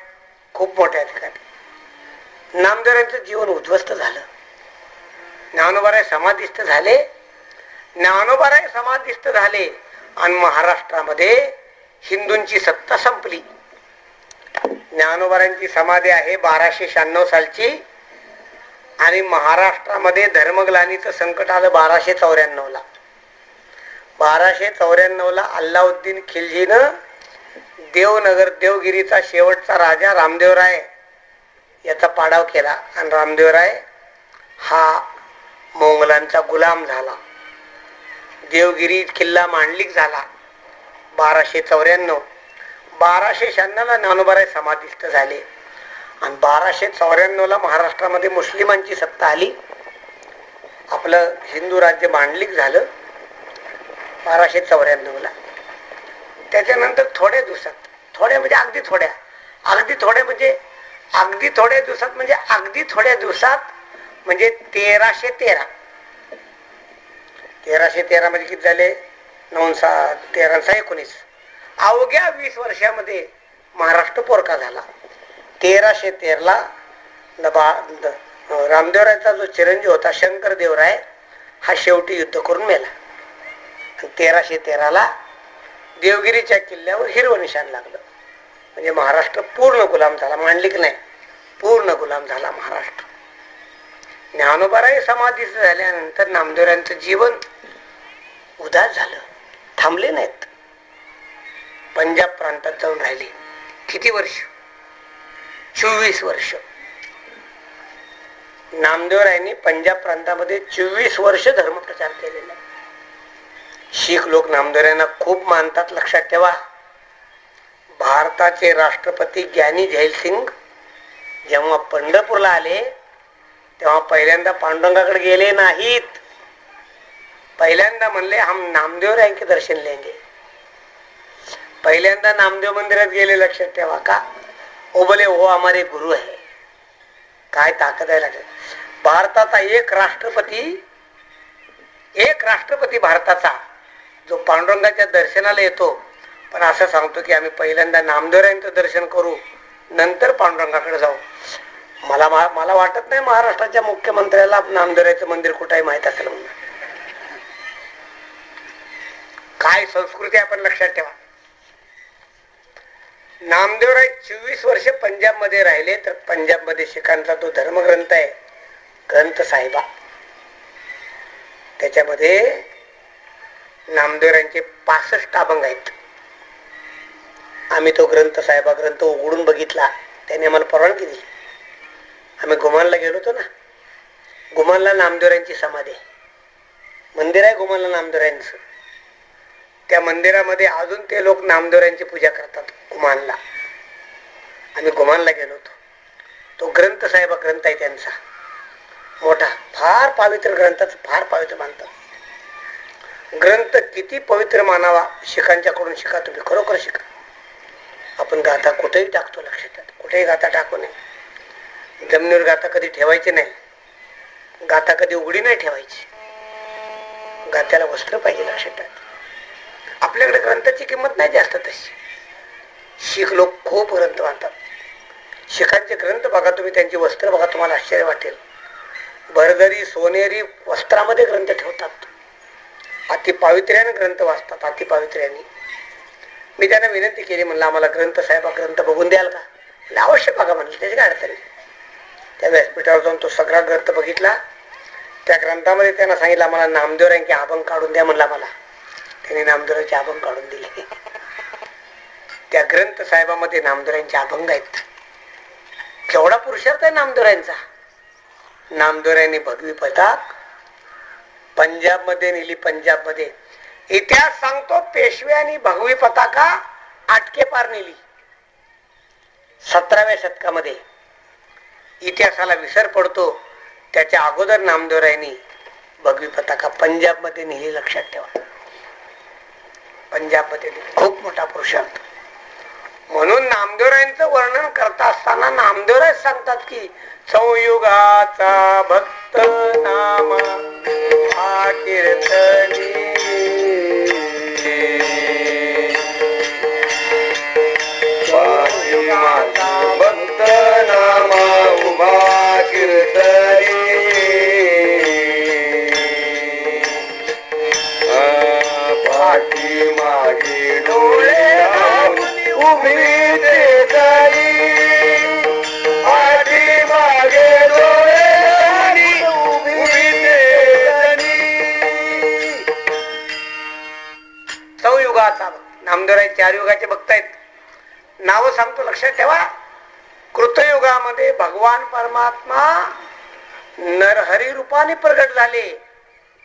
खूप मोठ्या ठिकाणी. नामदेवरायांचं जीवन उद्ध्वस्त झालं. ज्ञानोबाराय समाधिस्थ झाले. ज्ञानोबाराय समाधिस्थ झाले आणि महाराष्ट्रामध्ये हिंदूंची सत्ता संपली. ज्ञानोबारायांची समाधी आहे 1296 सालची आणि महाराष्ट्रामध्ये धर्मग्लानीचं संकट आलं 1294 ला. 1294 ला अल्लाउद्दीन खिलजीनं देवनगर देवगिरीचा शेवटचा राजा रामदेवराय याचा पाडाव केला आणि रामदेवराय हा मोंगलांचा गुलाम झाला. देवगिरी किल्ला मांडलिक झाला 1294. 1296 ला ज्ञानोबाराय समाधिस्थ झाले आणि 1294 ला महाराष्ट्रामध्ये मुस्लिमांची सत्ता आली. आपलं हिंदू राज्य मांडलिक झालं 1294 ला. त्याच्यानंतर थोड्या दिवसात, थोड्या म्हणजे अगदी थोड्या, अगदी थोड्या म्हणजे अगदी थोड्या दिवसात म्हणजे अगदी थोड्या दिवसात म्हणजे 1313 म्हणजे किती झाले? 1919 अवघ्या 20 वर्षामध्ये महाराष्ट्र पोरका झाला. 1313 रामदेवरायचा जो चिरंजीव होता शंकर देवराय हा शेवटी युद्ध करून मेला. 1313 देवगिरीच्या किल्ल्यावर हिरवं निशाण लागलं. म्हणजे महाराष्ट्र पूर्ण गुलाम झाला. मांडलिक नाही, पूर्ण गुलाम झाला महाराष्ट्र. ज्ञानोबाराय समाधीच झाल्यानंतर नामदेवरायांचं जीवन उदास झालं, थांबले नाहीत. पंजाब प्रांतात जाऊन राहिले. किती वर्ष? 24 वर्ष. नामदेवरायांनी पंजाब प्रांतामध्ये 24 वर्ष धर्मप्रचार केलेला. शीख लोक नामदेवरायांना खूप मानतात. लक्षात ठेवा, भारताचे राष्ट्रपती ज्ञानी जैलसिंग जेव्हा पंढरपूरला आले तेव्हा पहिल्यांदा पांडुरंगाकडे गेले नाहीत. पहिल्यांदा म्हणले हम नामदेव राय के दर्शन लेंगे. पहिल्यांदा नामदेव मंदिरात गेले. लक्षात ठेवा का? ओ बोले वो हमारे गुरु आहे. काय ताकद आहे लक्षात. भारताचा एक राष्ट्रपती भारताचा जो पांडुरंगाच्या दर्शनाला येतो, पण असं सांगतो की आम्ही पहिल्यांदा नामदेवरायांचं दर्शन करू, नंतर पांडुरंगाकडे जाऊ. मला वाटत नाही महाराष्ट्राच्या मुख्यमंत्र्याला नामदेवरायांचं मंदिर कुठे माहित असेल म्हणून. काय संस्कृती आपण लक्षात ठेवा. नामदेवराय 24 वर्ष पंजाब मध्ये राहिले. तर पंजाब मध्ये शिखांचा तो धर्मग्रंथ आहे ग्रंथ साहिबा, त्याच्यामध्ये नामदेवरायांचे 65 अभंग आहेत. आम्ही तो ग्रंथ साहिबा ग्रंथ उघडून बघितला. त्याने आम्हाला परवानगी दिली. आम्ही गुमानला गेलो होतो ना. गुमानला नामदेवरायांची समाधी आहे, मंदिर आहे गुमानला नामदेवरायांचं. त्या मंदिरामध्ये अजून ते लोक नामदेवरायांची पूजा करतात गुमानला. आम्ही गुमानला गेलो होतो. तो ग्रंथ साहेबा ग्रंथ आहे त्यांचा मोठा, फार पवित्र ग्रंथाचं फार पवित्र मानतात. ग्रंथ किती पवित्र मानावा, शिखांच्याकडून शिका तुम्ही, खरोखर शिका. आपण गाथा कुठेही टाकतो, लक्षात, कुठेही गाथा टाकू नये. जमिनीवर गाथा कधी ठेवायची नाही. गाथा कधी उघडी नाही ठेवायची. गाथ्याला वस्त्र पाहिजे, लक्षात. आपल्याकडे ग्रंथाची किंमत नाही जास्त तशी. शीख लोक खूप ग्रंथ मानतात. शिखांचे ग्रंथ बघा तुम्ही, त्यांची वस्त्र बघा, तुम्हाला आश्चर्य वाटेल. भरदरी सोनेरी वस्त्रामध्ये ग्रंथ ठेवतात. अति पावित्र्याने ग्रंथ वाचतात, अति पावित्र्याने. मी त्यांना विनंती केली, म्हणलं आम्हाला ग्रंथ साहेबा ग्रंथ बघून द्याल का? अवश्य बघा म्हणलं, त्याची काय अडचण. त्या व्यासपीठावर जाऊन तो सगळा ग्रंथ बघितला. त्या ग्रंथामध्ये त्यांना सांगितलं आम्हाला नामदेवरायांचे अभंग काढून द्या. म्हणला मला. त्यांनी नामदेवरायांचे अभंग काढून दिले. त्या ग्रंथ साहेबामध्ये नामदेवरायांचे अभंग आहेत. केवढा पुरुषार्थ आहे नामदेवरायांचा. नामदेवरायांनी भगवी पताक पंजाब मध्ये नेली. पंजाब मध्ये इतिहास सांगतो, पेशव्यांनी भगवी पताका आटके पार नेली 17व्या शतकामध्ये. इतिहासाला विसर पडतो. त्याच्या अगोदर नामदेवरायांनी भगवी पताका पंजाब मध्ये नेली. लक्षात ठेवा, पंजाब मध्ये खूप मोठा पुरुषार्थ. म्हणून नामदेवरायांचं वर्णन करता असताना नामदेवराय सांगतात की संयुगाचा भक्त नामा हा कीर्तनी, संयुगाचा भक्त नामा उभा कीर्तनी, पाठी मागे डोळे उभी दे जाई, पाठी मागे डोळे उभी दे जाई. चौयुगाचा नामदेवराय 4 युगाचे भक्त आहेत. नाव सांगतो, लक्षात ठेवा. कृतयुगामध्ये भगवान परमात्मा नरहरी रूपाने प्रगट झाले,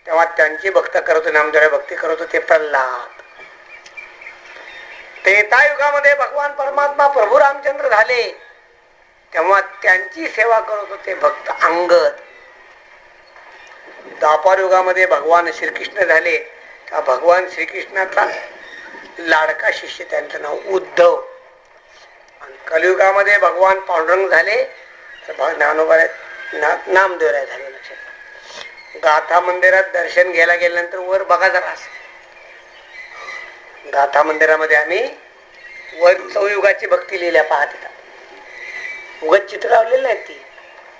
तेव्हा त्यांची भक्त करत होते. नामदेवराय भक्ती करत होते प्रल्हाद. त्रेतायुगामध्ये भगवान परमात्मा प्रभू रामचंद्र झाले, तेव्हा त्यांची सेवा करत होते भक्त अंगद. द्वापार युगामध्ये भगवान श्रीकृष्ण झाले, तेव्हा भगवान श्रीकृष्णाचा लाडका शिष्य त्यांचं नाव उद्धव. आणि कलियुगामध्ये भगवान पांडुरंग झाले, तर नामदेवराय झाले. लक्षात. गाथा मंदिरात दर्शन घ्यायला गेल्यानंतर वर बघा जरा, गाथा मंदिरामध्ये आम्ही वर चौयुगाची भक्ती लिहिल्या पाहत येतात. उगत चित्र लावलेलं आहेत ती,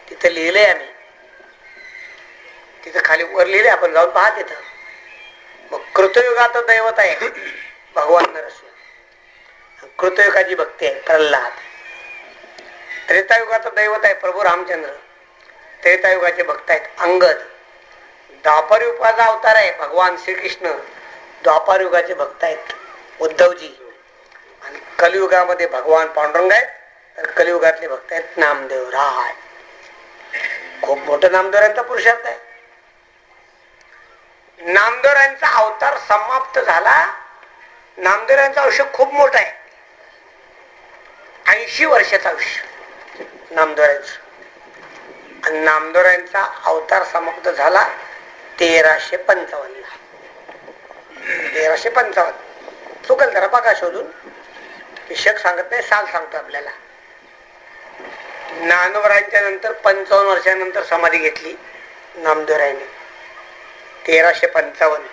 तिथं लिहिलंय आम्ही, तिथं खाली वर लिहिले, आपण जाऊन पाहत येतं. मग कृतयुगात दैवत आहे भगवान नरसिंह, कृतयुगाची भक्ती आहे प्रल्हाद. त्रेतायुगाचं दैवत आहे प्रभू रामचंद्र, त्रेतायुगाचे भक्त आहेत अंगद. द्वापर युगाचा अवतार आहे भगवान श्रीकृष्ण, द्वापर युगाचे भक्त आहेत उद्धवजी. आणि कलियुगामध्ये भगवान पांडुरंग आहेत, तर कलियुगातले भक्त आहेत नामदेव राय. खूप मोठं नामदेवरायांचा पुरुषार्थ आहे. नामदेवरायांचा अवतार समाप्त झाला. नामदेवरायांचं आयुष्य खूप मोठं आहे, 80 वर्षाचं आयुष्य नामदेवरायांचं. आणि नामदेवरायांचा अवतार समाप्त झाला 1355 ला. 1355 चुकल जरा बघा शोधून, शक सांगत नाही, साल सांगतो आपल्याला. ज्ञानोबरायांच्या नंतर 55 वर्षानंतर समाधी घेतली नामदेवरायांनी 1355.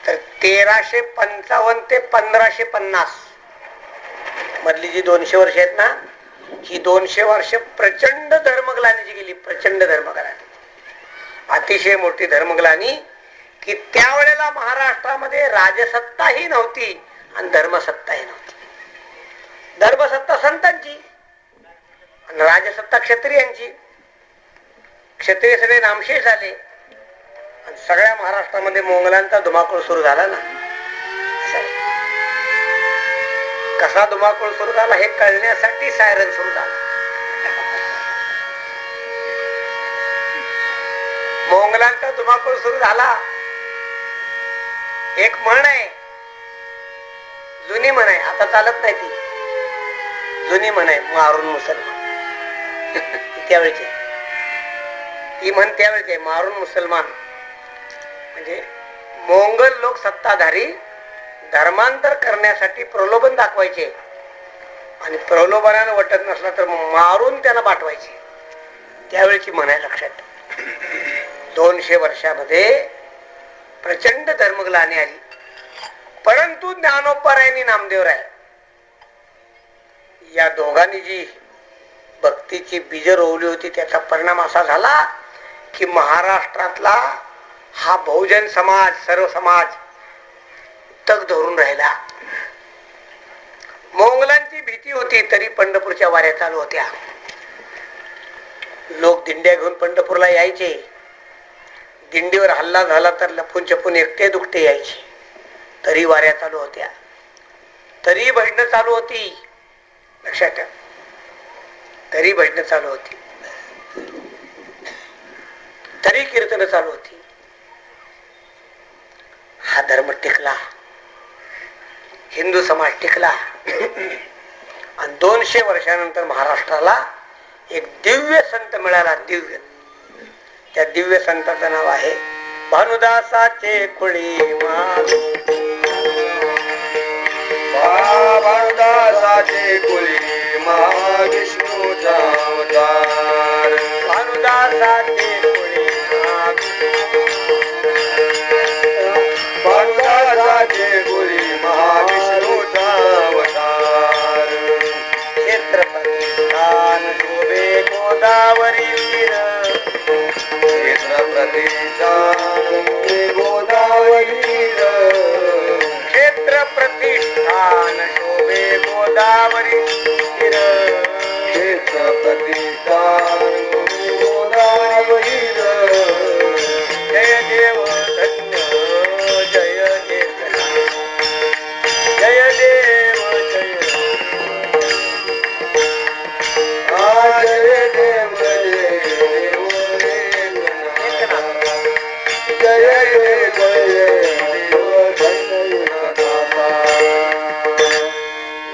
तर 1355 ते 1550 मधली जी 200 वर्ष आहेत ना, ही 200 वर्ष प्रचंड धर्मग्लानीची गेली. प्रचंड धर्मग्लानी, अतिशय मोठी धर्मग्लानी, की त्यावेळेला महाराष्ट्रामध्ये राजसत्ताही नव्हती आणि धर्मसत्ताही नव्हती. धर्मसत्ता संतांची आणि राजसत्ता क्षत्रियांची. क्षत्रिय सगळे नामशेष झाले आणि सगळ्या महाराष्ट्रामध्ये मोंगलांचा धुमाकूळ सुरू झाला ना. कसा धुमाकूळ सुरू झाला हे कळण्यासाठी सायरन सुरू झाला. मोंगलांचा धुमाकूळ सुरू झाला. एक म्हण आहे, जुनी म्हण आहे, आता चालत नाही ती. जुनी म्हण आहे, मारून मुसलमान. त्यावेळेची ती म्हण त्यावेळेची आहे, मारून मुसलमान. म्हणजे मोंगल लोक सत्ताधारी धर्मांतर करण्यासाठी प्रलोभन दाखवायचे आणि प्रलोभनानं वाटत नसला तर मारून त्यांना पाठवायचे. त्यावेळेची म्हणाय लक्षात. 200 वर्षामध्ये प्रचंड धर्मग्लानी आली. परंतु ज्ञानोबराय आणि नामदेवराय या दोघांनी जी भक्तीची बीज रोवली होती, त्याचा परिणाम असा झाला की महाराष्ट्रातला हा बहुजन समाज, सर्व समाज तग धरून राहिला. मोंगलांची भीती होती तरी पंढरपूरच्या वाऱ्या चालू होत्या. लोक दिंड्या घेऊन पंढरपूरला यायचे. दिंडीवर हल्ला झाला तर लपून छपून एकटे दुखटे यायचे, तरी वाऱ्या चालू होत्या, तरी भजनं चालू होती. लक्षात ठेवा, तरी भजनं चालू होती, तरी कीर्तन चालू होती. हा धर्म टिकला, हिंदू समाज टिकला. आणि 200 वर्षानंतर महाराष्ट्राला एक दिव्य संत मिळाला. दिव्य, त्या दिव्य संताचं नाव आहे भानुदासाचे कुळी भानुदासाचे कुळी महाविष्णूचा अवतार. भानुदासाचे कुळी भानुदासाचे कुळी महाविष्णूचा अवतार. क्षेत्रपती स्थान शोभे गोदावरी तीर, क्षेत्रपती स्थान गोदावरी तीर. क्षेत्र प्रतिष्ठान शोभे गोदावरी तीर. क्षेत्र प्रतिष्ठान गोदावरी तीर. जय देव धन्य जय एकनाथ, जय देव जय जय देव जय देव एकनाथ. जय देव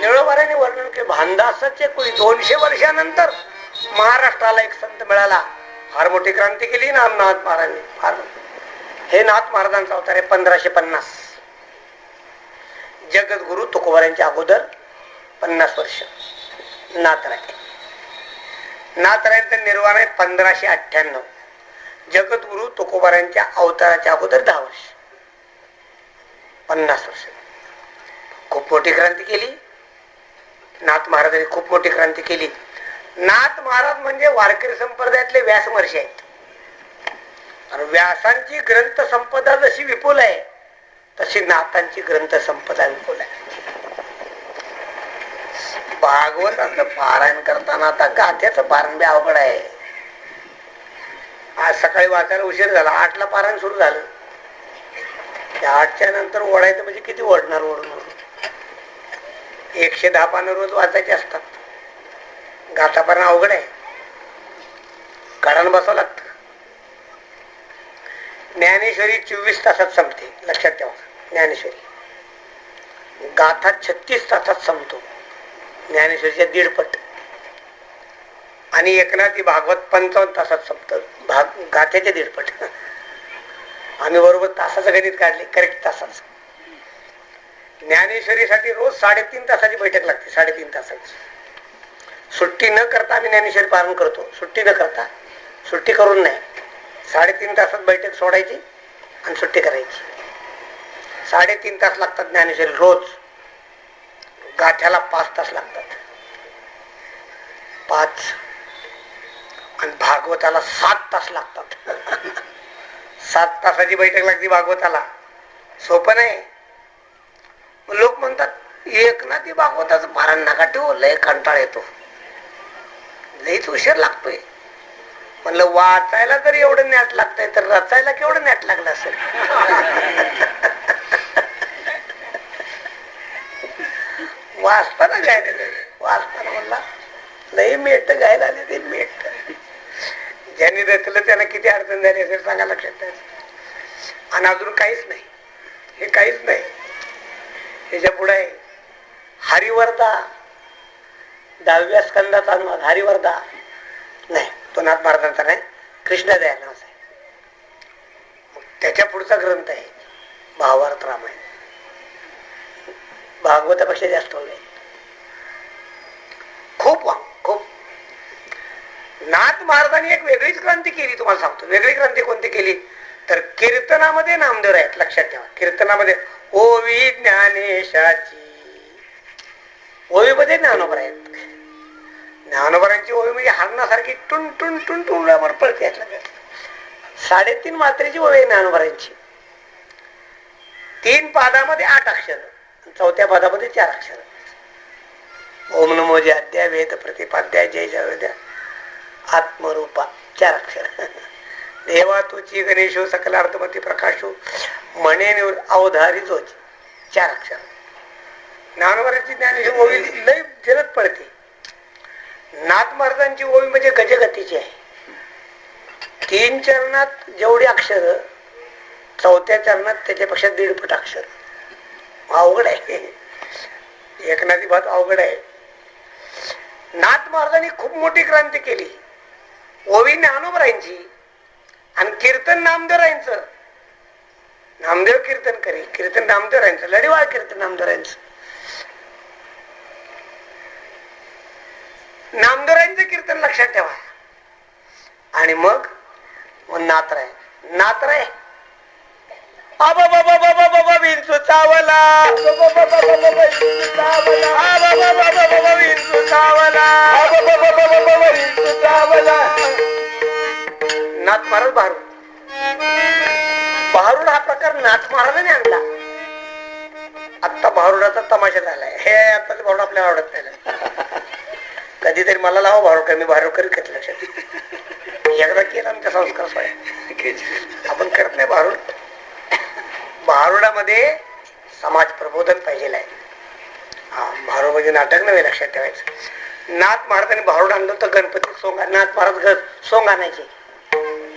निळोबाऱ्याने वर्णन केले भानदासाचे कुळी. 200 वर्षानंतर महाराष्ट्राला एक संत मिळाला. फार मोठी क्रांती केली ना नाथ महाराजांनी. फार हे नाथ महाराजांचा अवतार आहे 1550. जगद्गुरु तुकोबारांच्या अगोदर 50 वर्ष नाथराय. नाथरायांचं निर्वाण आहे 1598. जगद्गुरु तुकोबारांच्या अवताराच्या अगोदर 10 वर्ष, 50 वर्ष. खूप मोठी क्रांती केली. नाथ महाराजांनी खूप मोठी क्रांती केली. नाथ महाराज म्हणजे वारकरी संप्रदायातले व्यास महर्षी आहेत. आणि व्यासांची ग्रंथ संपदा जशी विपुल आहे तशी नाथांची ग्रंथ संपदा विपुल आहे. भागवताचं पारायण करताना आता गाथ्याचं पारायण बी अवघड आहे. आज सकाळी वाचायला उशीर झाला, 8ला पारायण सुरू झालं. त्या 8च्या नंतर ओढायचं म्हणजे किती ओढणार ओढून ओढून. 110 पानं रोज वाचायचे असतात. गाथा पारायण अवघड आहे, काढायला बसावं लागतं. ज्ञानेश्वरी 24 तासात संपते, लक्षात ठेवा. ज्ञानेश्वरी गाथा 36 तासात संपतो, ज्ञानेश्वरीच्या 1.5 पट. आणि एकनाथी भागवत 55 तासात संपतं, गाथ्याच्या 1.5 पट. आम्ही बरोबर तासाचं गणित काढले, करेक्ट तासाचं. ज्ञानेश्वरीसाठी रोज 3.5 तासाची बैठक लागते, 3.5 तासाची. सुट्टी न करता आम्ही ज्ञानेश्वरी पारायण करतो. सुट्टी न करता, सुट्टी करून नाही. 3.5 तासात बैठक सोडायची आणि सुट्टी करायची. 3.5 तास लागतात ज्ञानेश्वरी रोज. गाठ्याला 5 तास लागतात, 5. आणि भागवताला 7 तास लागतात. 7 तासाची बैठक लागते भागवताला. सोपं नाही. लोक म्हणतात एकनाथी भागवताचं पारायण नका ठेवू, लय कंटाळ येतो, लयच उशीर लागतोय. म्हणलं वाचायला जर एवढं नॅट लागतंय तर रचायला केवढं नॅट लागलं असेल. वाचताना गायला, वाचताना म्हणला लय मेट गायला आले ते मेट. ज्यांनी रचलं त्यांना किती अडचण झाली असेल सांगा, लक्षात. आणि अजून काहीच नाही, हे काहीच नाही. त्याच्या पुढे हरिवर्धा, 10व्या स्कंदाचा अनुवाद. हरिवर्धा नाही, तो नाथ महाराजांचा नाही, कृष्णदया नावाचा आहे. त्याच्या पुढचा ग्रंथ आहे भावार्थ रामायण. भागवतापेक्षा जास्त होईल, खूप खूप. नाथ महाराजांनी एक वेगळीच क्रांती केली, तुम्हाला सांगतो. वेगळी क्रांती कोणती केली तर कीर्तनामध्ये नामदेव आहेत, लक्षात ठेवा. कीर्तनामध्ये ओवी ज्ञानेशाची, ओवीमध्ये ज्ञानोबा आहेत. ज्ञानोबारांची ओवी म्हणजे हरणासारखी टुन टुन टुन टुनवर पळते. 3.5 मात्रेची ओवी आहे ज्ञानोबारांची. 3 पादामध्ये 8 अक्षर, 4थ्या पादामध्ये 4 अक्षर. ओम नमो जय अध्याय वेद प्रतिपाध्याय जय जय आत्मरूपा, 4 अक्षर. देवा तुची गणेशो सकलार्थमती प्रकाशो म्हणे अवधारी जोची, 4 अक्षर. ज्ञानोबारांची ज्ञानेश्वरी ओवी लय जलद पडते. नाथ महाराजांची ओवी म्हणजे गजगतीची आहे. 3 चरणात जेवढी अक्षर, 4थ्या चरणात त्याच्यापेक्षा 1.5 पट अक्षर. अवघड आहे, एकनाथी भात अवघड आहे. नाथ महाराजांनी खूप मोठी क्रांती केली. ओवी ज्ञानोबारांची आणि कीर्तन नामदेवरायांचं. नामदेव कीर्तन करी, कीर्तन नामदेवरायांचं, लढीवाळ कीर्तन नामदेवरायांचं. नामदेवरायांचं कीर्तन लक्षात ठेवा. आणि मग नाथराय. नाथराय आबा बाबा बाबा बाबा विंचू चावला, नाथ महाराज भारूड. भारूड हा प्रकार नाथ महाराजांनी आणला. आता भारुडाचा तमाशा झालाय. हे आता भारूड आपल्याला आवडत नाही. कधीतरी मला लावा भारूड, मी भारूड करीत घेतलं. लक्षात एकदा केला आमच्या संस्कार सोया, आपण करत नाही भारूड. भारुडामध्ये समाज प्रबोधन पाहिजे आहे. भारूड म्हणजे नाटक नव्हे, लक्षात ठेवायचं. नाथ महाराजांनी भारूड आणलं तर गणपती सोंग. नाथ महाराज सोंग आणायचे.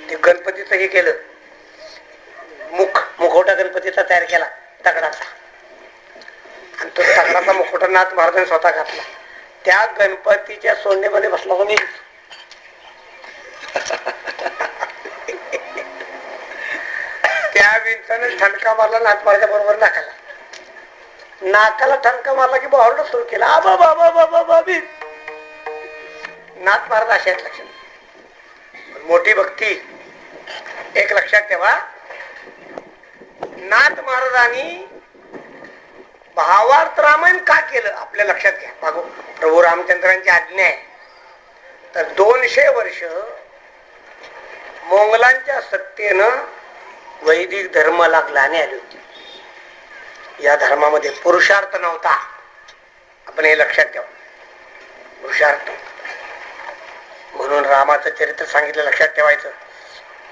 ते गणपतीचं हे केलं, मुखवटा गणपतीचा तयार केला दगडाचा. आणि तो दगडाचा मुखवटा नाथ महाराजांनी स्वतः घातला. त्या गणपतीच्या सोंडेमध्ये बसला कोणी. त्या विंचाने ठणका मारला नाथ महाराजा बरोबर नाकाला. नाकाला ठणका मारला की भारूड सुरू केला. आबा बाबा बाबा बाबी. नाथ महाराज अशा आहेत, लक्षात. मोठी भक्ती एक लक्षात ठेवा. नाथ महाराजांनी भावार्थ रामायण का केलं आपल्या लक्षात घ्या. प्रभू रामचंद्रांची आज्ञा आहे तर 200 वर्ष मोंगलांच्या सत्तेनं वैदिक धर्म लागला आणि आली होती. या धर्मामध्ये पुरुषार्थ नव्हता. आपण हे लक्षात ठेवा, पुरुषार्थ. म्हणून रामाचं चरित्र सांगितलं, लक्षात ठेवायचं.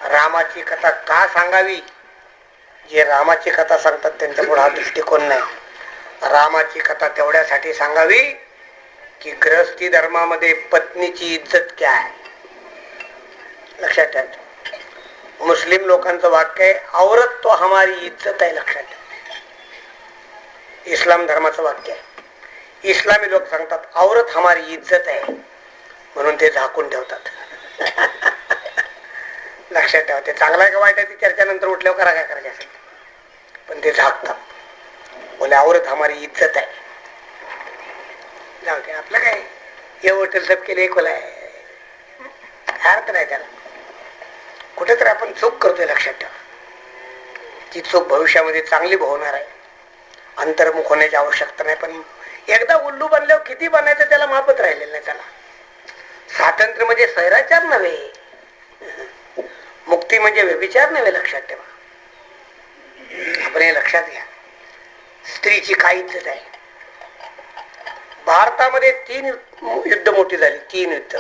रामाची कथा का सांगावी? जे रामाची कथा सांगतात त्यांच्या पुढे हा दृष्टिकोन नाही. रामाची कथा तेवढ्यासाठी सांगावी की गृहस्थी धर्मामध्ये पत्नीची इज्जत क्या आहे, लक्षात ठेवायचं. मुस्लिम लोकांचं वाक्य आहे औरत तो हमारी इज्जत आहे, लक्षात ठेवा. इस्लाम धर्माचं वाक्य आहे. इस्लामी लोक सांगतात औरत हमारी इज्जत आहे, म्हणून ते झाकून ठेवतात. लक्षात ठेवा. ते चांगला आहे का वाईट आहे ती चर्चा नंतर उठल्यावर करा, काय करायचं असेल, पण ते झाकतात. बोले औरत हमारी इज्जत आहे. जाऊ दे, आपलं काय हे हॉटेल सब केले एक आहे, अर्थ नाही त्याला. कुठेतरी आपण चूक करतोय, लक्षात ठेवा. ती चूक भविष्यामध्ये चांगली होणार आहे. अंतर्मुख होण्याची आवश्यकता नाही. पण एकदा उल्लू बनल्यावर किती बनायचं त्याला मापत राहिलेलं नाही. त्याला स्वातंत्र्य म्हणजे स्वैराचार नव्हे, मुक्ती म्हणजे व्यभिचार नव्हे, लक्षात ठेवा. आपण हे लक्षात घ्या. स्त्रीची काय इज्जत आहे. भारतामध्ये 3 युद्ध मोठी झाली. 3 युद्ध.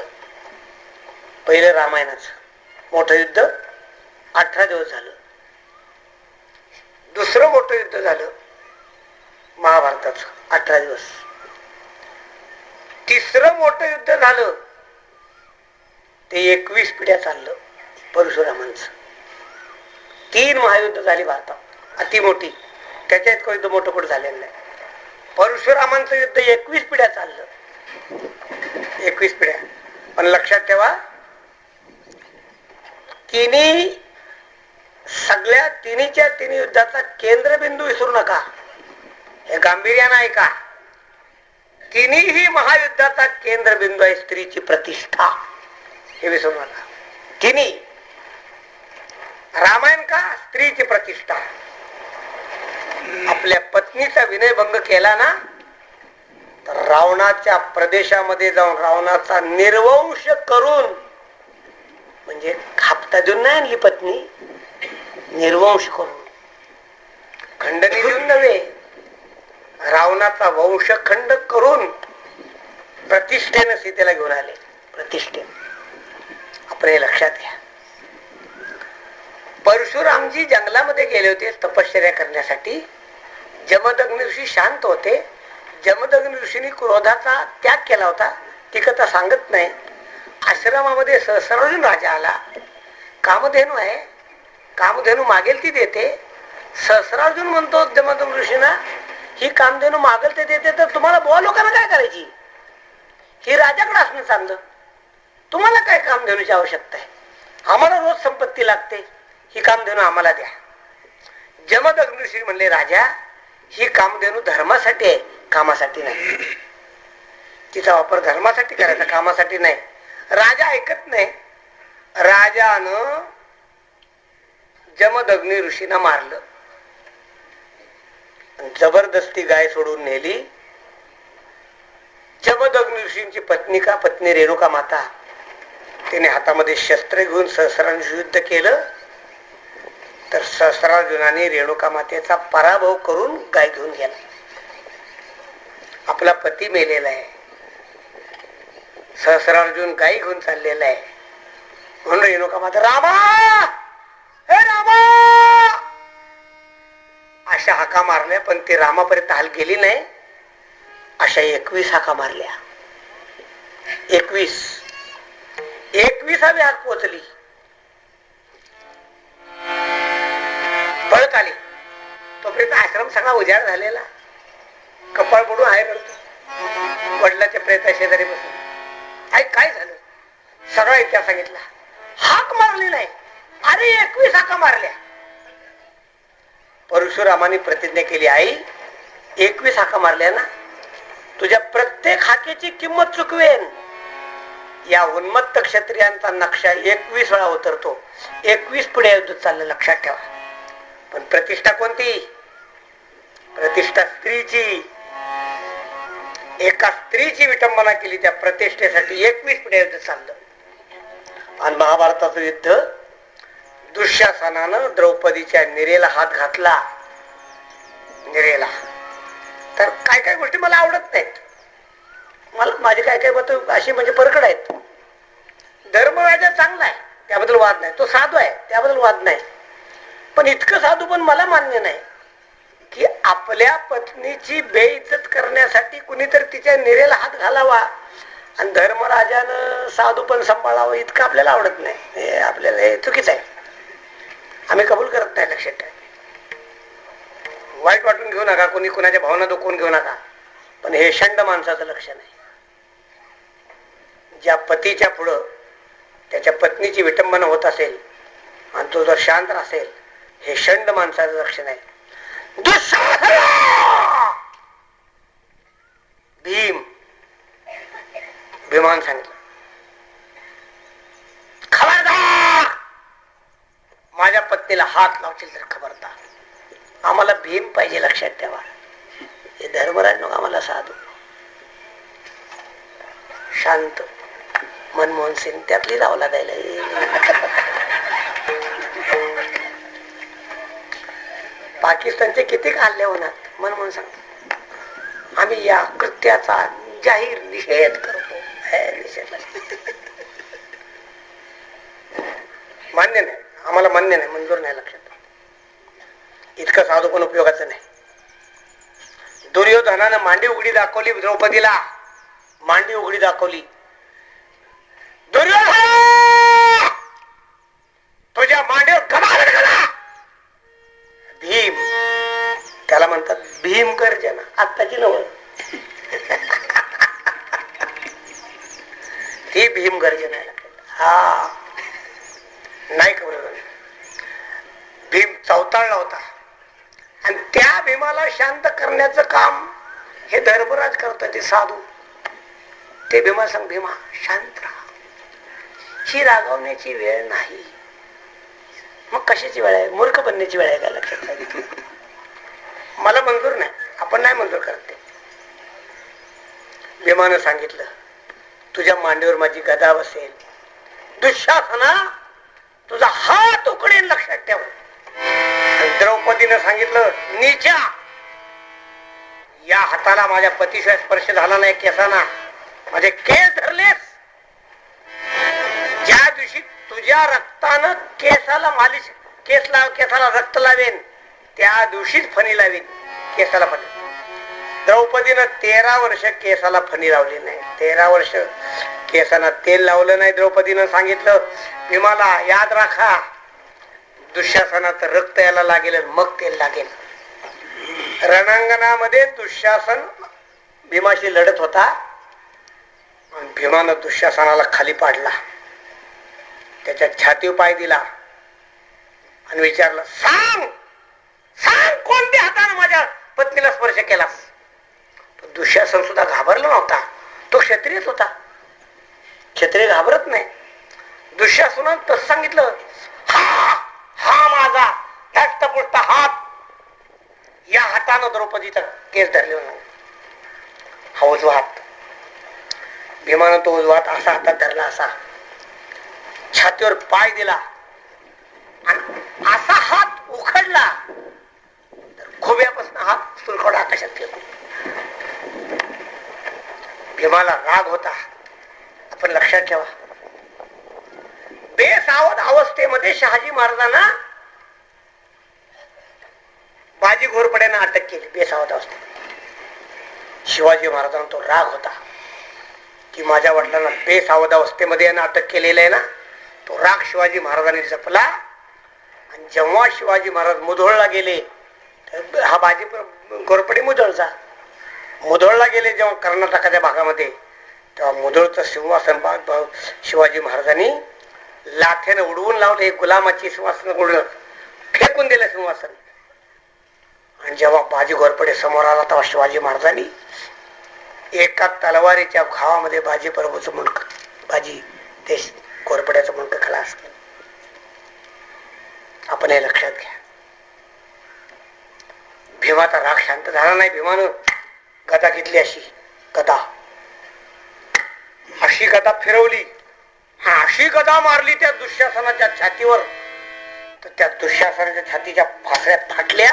पहिलं रामायणाचं मोठं युद्ध 18 दिवस झालं. दुसरं मोठं युद्ध झालं महाभारताचं 18 दिवस. तिसरं मोठं युद्ध झालं ते 21 पिढ्या चाललं परशुरामांचं. 3 महायुद्ध झाली भारतात, अति मोठी. त्याच्या इतकं युद्ध मोठं कुठं झालेलं नाही. परशुरामांचं युद्ध 21 पिढ्या चाललं, 21 पिढ्या. पण लक्षात ठेवा, तिन्हीच्या तिन्ही युद्धाचा केंद्रबिंदू विसरू नका, हे गांभीर्यानं ऐका. तिन्ही महायुद्धाचा केंद्रबिंदू आहे स्त्रीची प्रतिष्ठा, हे विसरू नका. तिन्ही. रामायण का? स्त्रीची प्रतिष्ठा. आपल्या पत्नीचा विनयभंग केला ना तर रावणाच्या प्रदेशामध्ये जाऊन रावणाचा निर्वंश करून, म्हणजे खापता देऊन नाही आणली पत्नी, निर्वंश करून, खंडणी देऊन नव्हे, रावणाचा वंशखंड करून प्रतिष्ठेनं सीतेला घेऊन आले. प्रतिष्ठेन. आपण हे लक्षात घ्या. परशुरामजी जंगलामध्ये गेले होते तपश्चर्या करण्यासाठी. जमदग्नी ऋषी शांत होते. जमदग्नी ऋषींनी क्रोधाचा त्याग केला होता, ती कथा सांगत नाही. आश्रमामध्ये सहस्रार्जुन राजा आला. कामधेनू आहे, कामधेनू मागेल ती देते. सहस्रार्जुन म्हणतो जमदग्नी ऋषींना, ही कामधेनू मागेल ते देते, तर तुम्हाला बुवा लोकांना काय करायची? ही राजाकडे असणं चांगलं. तुम्हाला काय कामधेनूची आवश्यकता आहे? आम्हाला रोज संपत्ती लागते, ही कामधेनू आम्हाला द्या. जमदग्नी ऋषी म्हणले, राजा ही कामधेनू धर्मासाठी आहे, कामासाठी नाही. तिचा वापर धर्मासाठी करायचा, कामासाठी नाही. राजा ऐकत नाही. राजानं जमदग्नी ऋषींना मारलं, जबरदस्ती गाय सोडून नेली. जमदग्नी ऋषींची पत्नी रेणुका माता, तिने हातामध्ये शस्त्र घेऊन सहस्रार्जुनाशी युद्ध केलं. तर सहस्रार्जुनाने रेणुका मातेचा पराभव करून गाय घेऊन गेला. आपला पती मेलेला आहे, सहस्रार्जुन गाय घेऊन चाललेला आहे. म्हणून रेणुका माता, रामा, हे रामा, अशा हाका मारल्या. पण ती रामापर्यंत हाल गेली नाही. अशा 21 हाका मारल्या. 21वी हाक पोचली. बळक आली. तोपर्यंत आश्रम सगळा उजाड झालेला. कपाळ पडून आहे करतो. वडिलाच्या प्रेता शेजारी बसून, काय झालं? सगळा इतिहास सांगितला. हाक मारली नाही, अरे 21 हाका मारल्या. परशुरामाने प्रतिज्ञा केली, आई 21 हाका मारल्या ना, तुझ्या प्रत्येक हाकेची किंमत चुकवेन. या उन्मत्त क्षत्रियांचा नक्षा 21 वेळा उतरतो. 21 पुढे युद्ध चाललं, लक्षात ठेवा. पण प्रतिष्ठा कोणती? प्रतिष्ठा स्त्रीची, एका स्त्रीची विटंबना केली त्या प्रतिष्ठेसाठी 21 पिढ्या युद्ध चाललं. आणि महाभारताचं युद्ध दुःशासनानं द्रौपदीच्या निरेला हात घातला. निरेला तर काय काय गोष्टी मला आवडत नाहीत. मला माझे काय काय मत अशी म्हणजे परकड आहेत. धर्मराजा चांगला आहे त्याबद्दल वाद नाही, तो साधू आहे त्याबद्दल वाद नाही, पण इतकं साधू पण मला मान्य नाही की आपल्या पत्नीची बेइज्जत करण्यासाठी कुणीतरी तिच्या निरेला हात घालावा आणि धर्मराजानं साधू पण सांभाळावं इतकं आपल्याला आवडत नाही. हे आपल्याला हे चुकीचं आहे, आम्ही कबूल करत नाही. लक्षात ठेवा, वाईट वाटून घेऊ नका, कोणी कुणाच्या भावना दुखवून घेऊ नका, पण हे षंड माणसाचं लक्षण आहे. ज्या पतीच्या पुढं त्याच्या पत्नीची विटंबना होत असेल आणि तो जर शांत असेल, हे षंड माणसाचं लक्षण आहे. भीमान सांगितलं, खबरदार माझ्या पत्नीला हात लावतील तर खबरदार. आम्हाला भीम पाहिजे, लक्षात ठेवा. हे धर्मराज नको आम्हाला साधू. शांत मनमोहन सिंग त्यातली लावला द्यायला. पाकिस्तानचे किती हल्ले होणार मनमोहन सांगतो. आम्ही या कृत्याचा जाहीर निषेध करतो. मान्य नाही, आम्हाला मान्य नाही, मंजूर नाही. लक्षात इतकं साधू पण उपयोगाचं नाही. दुर्योधनानं मांडी उघडी दाखवली द्रौपदीला, मांडी उघडी दाखवली. दुर्योधन तुझ्या मांडीवर कमाल घाला. भीम त्याला म्हणतात भीम गर्जना, आत्ताची नवळ ती भीम गर्जना. हा नाही खबर. भीम चौताळला होता आणि त्या भीमाला शांत करण्याचं काम हे धर्मराज करतो. ते साधू ते भीमा सांग, भीमा शांत राहा, ही रागवण्याची वेळ नाही. मग कशाची वेळ आहे? मूर्ख बनण्याची वेळ आहे का? लक्षात ठेवा, मला मंजूर नाही, आपण नाही मंजूर करते. भीमानं सांगितलं तुझ्या मांडीवर माझी गदा बसेल. दुःशासना तुझा हात उकडेल, लक्षात ठेव. द्रौपदीनं सांगितलं नीचा, या हाताला माझ्या पतीशिवाय स्पर्श झाला नाही, केसाना माझे केस धरलेस. ज्या दिवशी तुझ्या रक्तानं केसाला मालिश, केसाला रक्त लावेन त्या दिवशीच फणी लावेन केसाला फणी. द्रौपदीनं 13 वर्ष केसाला फणी लावली नाही. 13 वर्ष केसाला तेल लावलं नाही. द्रौपदीनं सांगितलं भीमाला याद राखा, दुःशासनाचं रक्त यायला लागेल मग तेल लागेल. रणांगणामध्ये दुःशासन भीमाशी लढत होता आणि भीमानं दुःशासनाला खाली पाडला, त्याच्या छातीवर पाय दिला आणि विचारलं सांग सांग कोणत्या हाताने माझ्या पत्नीला स्पर्श केलास. दुःशासन सुद्धा घाबरला नव्हता, तो क्षत्रियच होता. क्षत्रिय घाबरत नाही. दुःशासनानं तसं सांगितलं, हा माझा धष्टपुष्ट हात, या हातानं द्रौपदीचा केस धरले नाही. हा उजवा हात. भीमानं तो उजवा हात असा हातात धरला, असा छातीवर पाय दिला आणि असा हात उखडला तर खुब्यापासून हात सुरखड आकाशात फेकून. भीमाला राग होता. आपण लक्षात ठेवा, बेसावध अवस्थेमध्ये शहाजी महाराजांना बाजी घोरपड्यानं अटक केली. बेसावध अवस्थेत शिवाजी महाराजांना तो राग होता की माझ्या वडिलांना बेसावध अवस्थेमध्ये यानं अटक केलेला आहे ना. तो राग शिवाजी महाराजांनी जपला आणि जेव्हा शिवाजी महाराज मुधोळला गेले, हा बाजी घोरपडे मुधोळला गेले जेव्हा कर्नाटकाच्या भागामध्ये, तेव्हा मुधोळचं सिंहासन शिवाजी महाराजांनी लाथेनं उडवून लावले. गुलामाची सिंहासन उडवून फेकून दिलं सिंहासन. आणि जेव्हा बाजी घोरपडे समोर आला तेव्हा शिवाजी महाराजांनी एका तलवारीच्या घावामध्ये बाजी प्रभूचं मुंडक, बाजी ते घोरपड्याचं मुंडक खलास केलं. आपण हे लक्षात घ्या. भीमाचा राग शांत झाला नाही. भीमानं गदा घेतली, अशी गदा फिरवली, अशी गदा मारली त्या दुःशासनाच्या छातीवर, तर त्या दुःशासनाच्या छातीच्या फासऱ्या फाटल्या,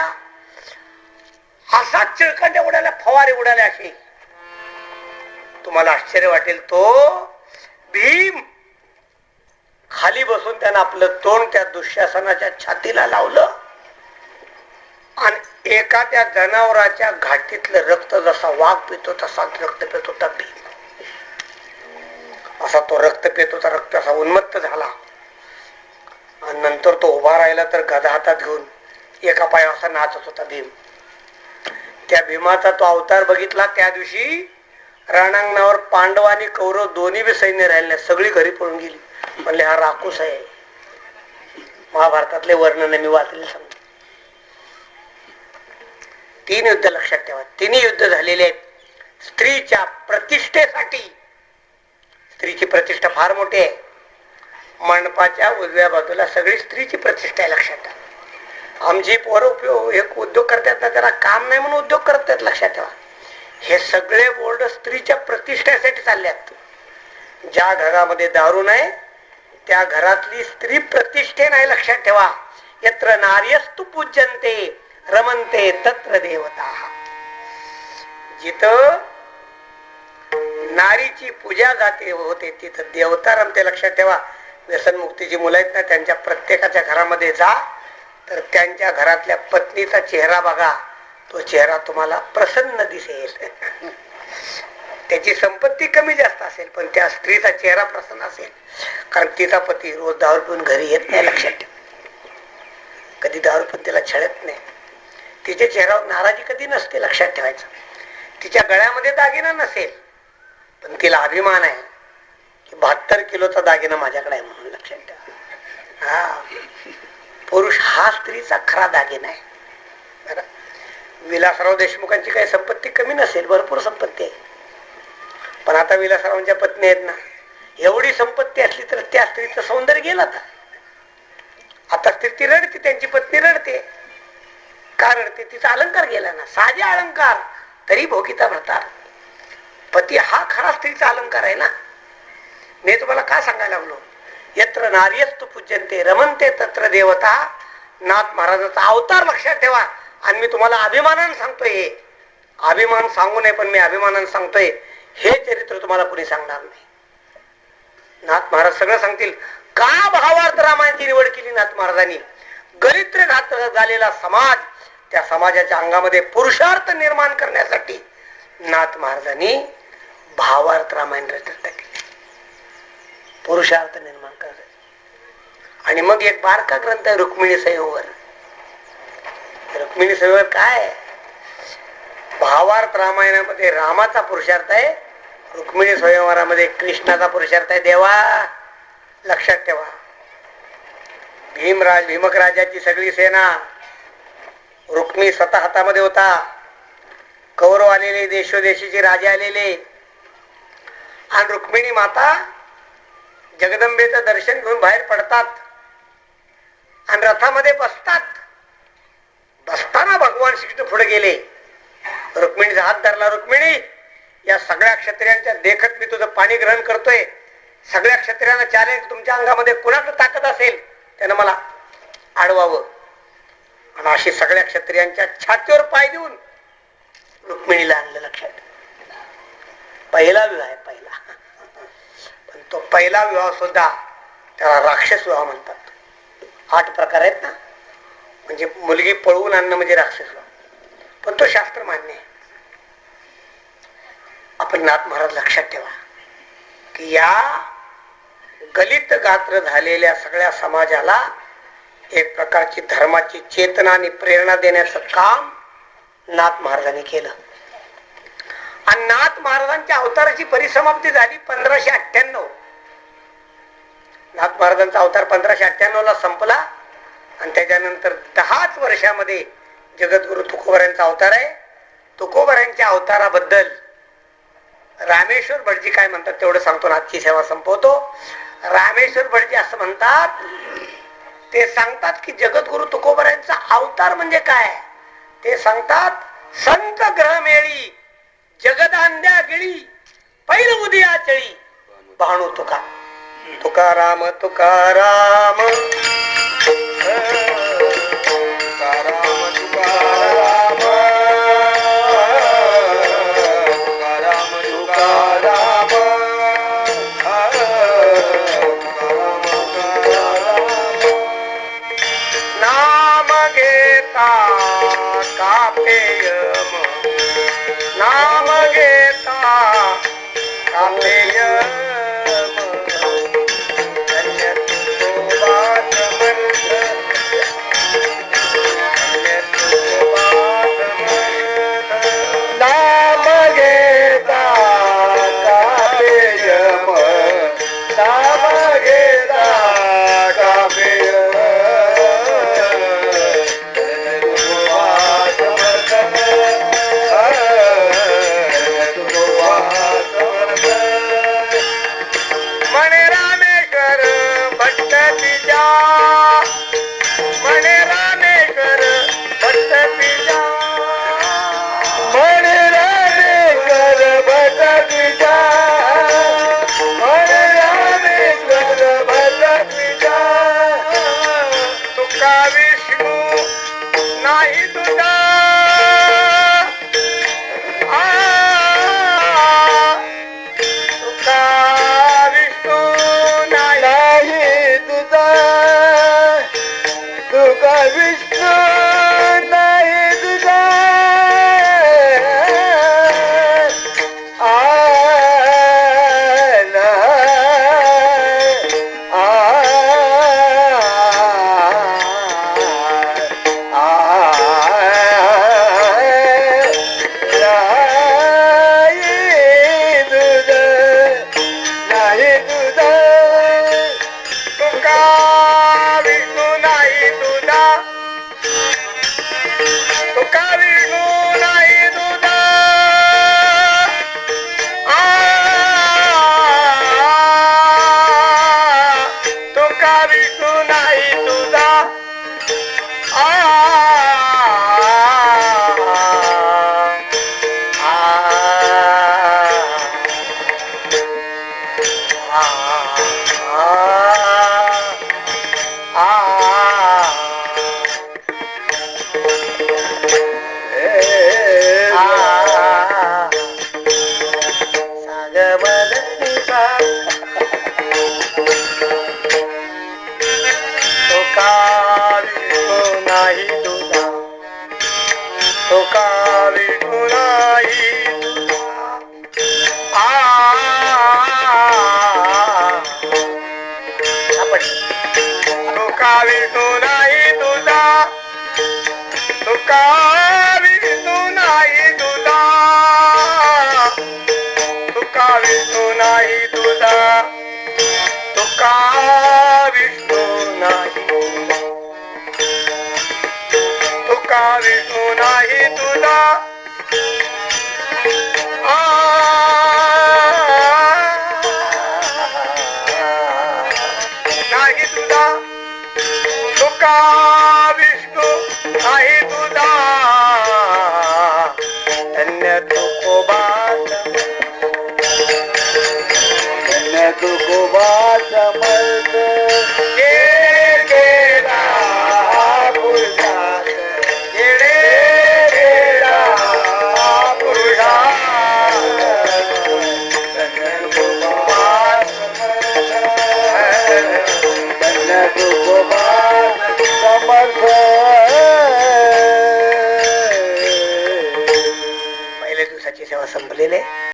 असा चिळकांड्या उडाल्या, फवारे उडाल्या. अशी तुम्हाला आश्चर्य वाटेल, तो भीम खाली बसून त्यानं आपलं तोंड त्या दुःशासनाच्या छातीला लावलं आणि एखाद्या जनावराच्या घाटीतलं रक्त जसा वाघ पितो तसा रक्त पित होता भीम. असा तो रक्त पित होता, रक्त असा उन्मत्त झाला. आणि नंतर तो उभा राहिला तर गदा हातात घेऊन एका पायावर असा नाचत होता भीम. त्या भीमाचा तो अवतार बघितला त्या दिवशी रणांगणावर पांडव आणि कौरव दोन्ही बी सैन्य राहिले, सगळी घरी पळून गेली. म्हणले हा राक्षस आहे. महाभारतातले वर्णन मी वाचले सांगतो. 3 युद्ध लक्षात ठेवा. 3 युद्ध झालेले आहेत स्त्रीच्या प्रतिष्ठेसाठी. स्त्रीची प्रतिष्ठा फार मोठी आहे. मंडपाच्या उजव्या बाजूला सगळी स्त्रीची प्रतिष्ठा आहे, लक्षात ठेवा. आमची पोरं एक उद्योग करतात ना, त्याला काम नाही म्हणून उद्योग करतात, लक्षात ठेवा. हे सगळे बोर्ड स्त्रीच्या प्रतिष्ठेसाठी चालल्यात. ज्या घरामध्ये दारू नाही त्या घरातली स्त्री प्रतिष्ठे नाही, लक्षात ठेवा. यत्र नार्यस्तु पूज्यन्ते रमन्ते तत्र देवता. जिथं नारीची पूजा जाते होते तिथं देवता रमते, लक्षात ठेवा. व्यसनमुक्तीची मुलं आहेत ना, त्यांच्या प्रत्येकाच्या घरामध्ये जा, तर त्यांच्या घरातल्या पत्नीचा चेहरा बघा. तो चेहरा तुम्हाला प्रसन्न दिसेल. त्याची संपत्ती कमी जास्त असेल पण त्या स्त्रीचा चेहरा प्रसन्न असेल, कारण तिचा पती रोज दारू पिऊन घरी येत नाही, लक्षात ठेवा. कधी दारू पिऊन तिला छळत नाही. तिच्या चेहऱ्यावर नाराजी कधी नसते, लक्षात ठेवायचं. तिच्या गळ्यामध्ये दागिना नसेल पण तिला अभिमान आहे की 72 किलोचा दागिना माझ्याकडे आहे म्हणून, लक्षात ठेवा. पुरुष हा स्त्रीचा खरा दागिना आहे. विलासराव देशमुखांची काही संपत्ती कमी नसेल, भरपूर संपत्ती आहे. पण आता विलासरावांच्या पत्नी आहेत ना, एवढी संपत्ती असली तर त्या स्त्रीचं सौंदर्य गेलं. आता स्त्री रडते, त्यांची पत्नी रडते. का रडते? तिचा अलंकार गेला ना. साजे अलंकार तरी भोगिता भरतात. पती हा खरा स्त्रीचा अलंकार आहे ना. मी तुम्हाला का सांगायला लागलो, यत्र नार्यस्तु पूज्यन्ते रमन्ते तत्र देवता. नाथ महाराजाचा अवतार लक्षात ठेवा. आणि मी तुम्हाला अभिमानानं सांगतोय, हे अभिमान सांगू नये पण मी अभिमानानं सांगतोय, हे चरित्र तुम्हाला कुणी सांगणार नाही. नाथ महाराज सगळं सांगतील. का भावार्थ रामायणाची निवड केली नाथ महाराजांनी? गरित्र घात झालेला समाज, त्या समाजाच्या अंगामध्ये पुरुषार्थ निर्माण करण्यासाठी नाथ महाराजांनी भावार्थ रामायण रचना केली. पुरुषार्थ निर्माण करण्यासाठी. आणि मग एक बारका ग्रंथ आहे रुक्मिणी संयमवर. रुक्मिणी संयमवर काय? भावार्थ रामायणामध्ये रामाचा पुरुषार्थ आहे, रुक्मिणी स्वयंवरामध्ये कृष्णाचा पुरुषार्थ आहे. देवा लक्षात ठेवा. भीमक राजाची सगळी सेना, रुक्मिणी स्वतः हातामध्ये होता. कौरव आलेले, देशोदेशीचे राजे आलेले, आणि रुक्मिणी माता जगदंबेचं दर्शन घेऊन बाहेर पडतात आणि रथामध्ये बसतात. बसताना भगवान श्रीकृष्ण पुढे गेले, रुक्मिणीचा हात धरला. रुक्मिणी, या सगळ्या क्षत्रियांच्या देखत मी तुझं पाणी ग्रहण करतोय. सगळ्या क्षत्रियांना चॅलेंज, तुमच्या अंगामध्ये कुणाकडे ताकद असेल त्यानं मला अडवावं. आणि अशी सगळ्या क्षत्रियांच्या छातीवर पाय देऊन रुक्मिणीला आणलं. लक्षात, पहिला विवाह आहे, पहिला. पण तो पहिला विवाह सुद्धा त्याला राक्षस विवाह म्हणतात. 8 प्रकार आहेत ना, म्हणजे मुलगी पळवून आणणं म्हणजे राक्षस विवाह, पण तो शास्त्र मान्य आहे. आपण नाथ महाराज लक्षात ठेवा की या गलित गात्र झालेल्या सगळ्या समाजाला एक प्रकारची धर्माची चेतना आणि प्रेरणा देण्याचं काम नाथ महाराजांनी केलं. आणि नाथ महाराजांच्या अवताराची परिसमाप्ती झाली 1598. नाथ महाराजांचा अवतार 1598 ला संपला आणि त्याच्यानंतर 10च वर्षामध्ये जगद्गुरु तुकोबारायांचा अवतार आहे. तुकोबारायांच्या अवताराबद्दल रामेश्वर भटजी काय म्हणतात तेवढं सांगतो, आजची सेवा संपवतो. रामेश्वर भटजी असं म्हणतात, ते सांगतात की जगद्गुरु तुकोबारायांचा अवतार म्हणजे काय, ते सांगतात संत ग्रह मेळी जगदांद्या गिळी पैल उदिया चळी भाणू तुका तुकाराम तुकाराम तुकाराम तुकाराम तुकाराम तुकाराम नाम घेता कापेयम नाम घेता कापेयम धन्य तुकोबा समर्थ धन्य तुकोबा समर्थ नाम घेता कापेयम नाम घेता कापेयम म्हणे रामेश्वर भट्ट पिजा म्हणे रामेश्वर भट्ट पिजा म्हणे रामेश्वर भट तुझा म्हणे रामेश्वर भट तुझा तुका विष्णू नाही तुझा तुका विष्णू नाही नाही तुझा तुका विष्णू नाही तुझा आ तुका विष्णू नाही तुझा तुका विष्णू नाही तुझा तुका विष्णू नाही तुझा तुका विष्णू नाही तुझा तुका विष्णू नाही तुझा तुका विष्णू नाही तुझा तुका विष्णू नाही तुझा तुका विष्णू नाही तुझा तुका विष्णू नाही तुका विष्णू नाही तुझा नाही तुझा तुका विष्णू नाही तुझा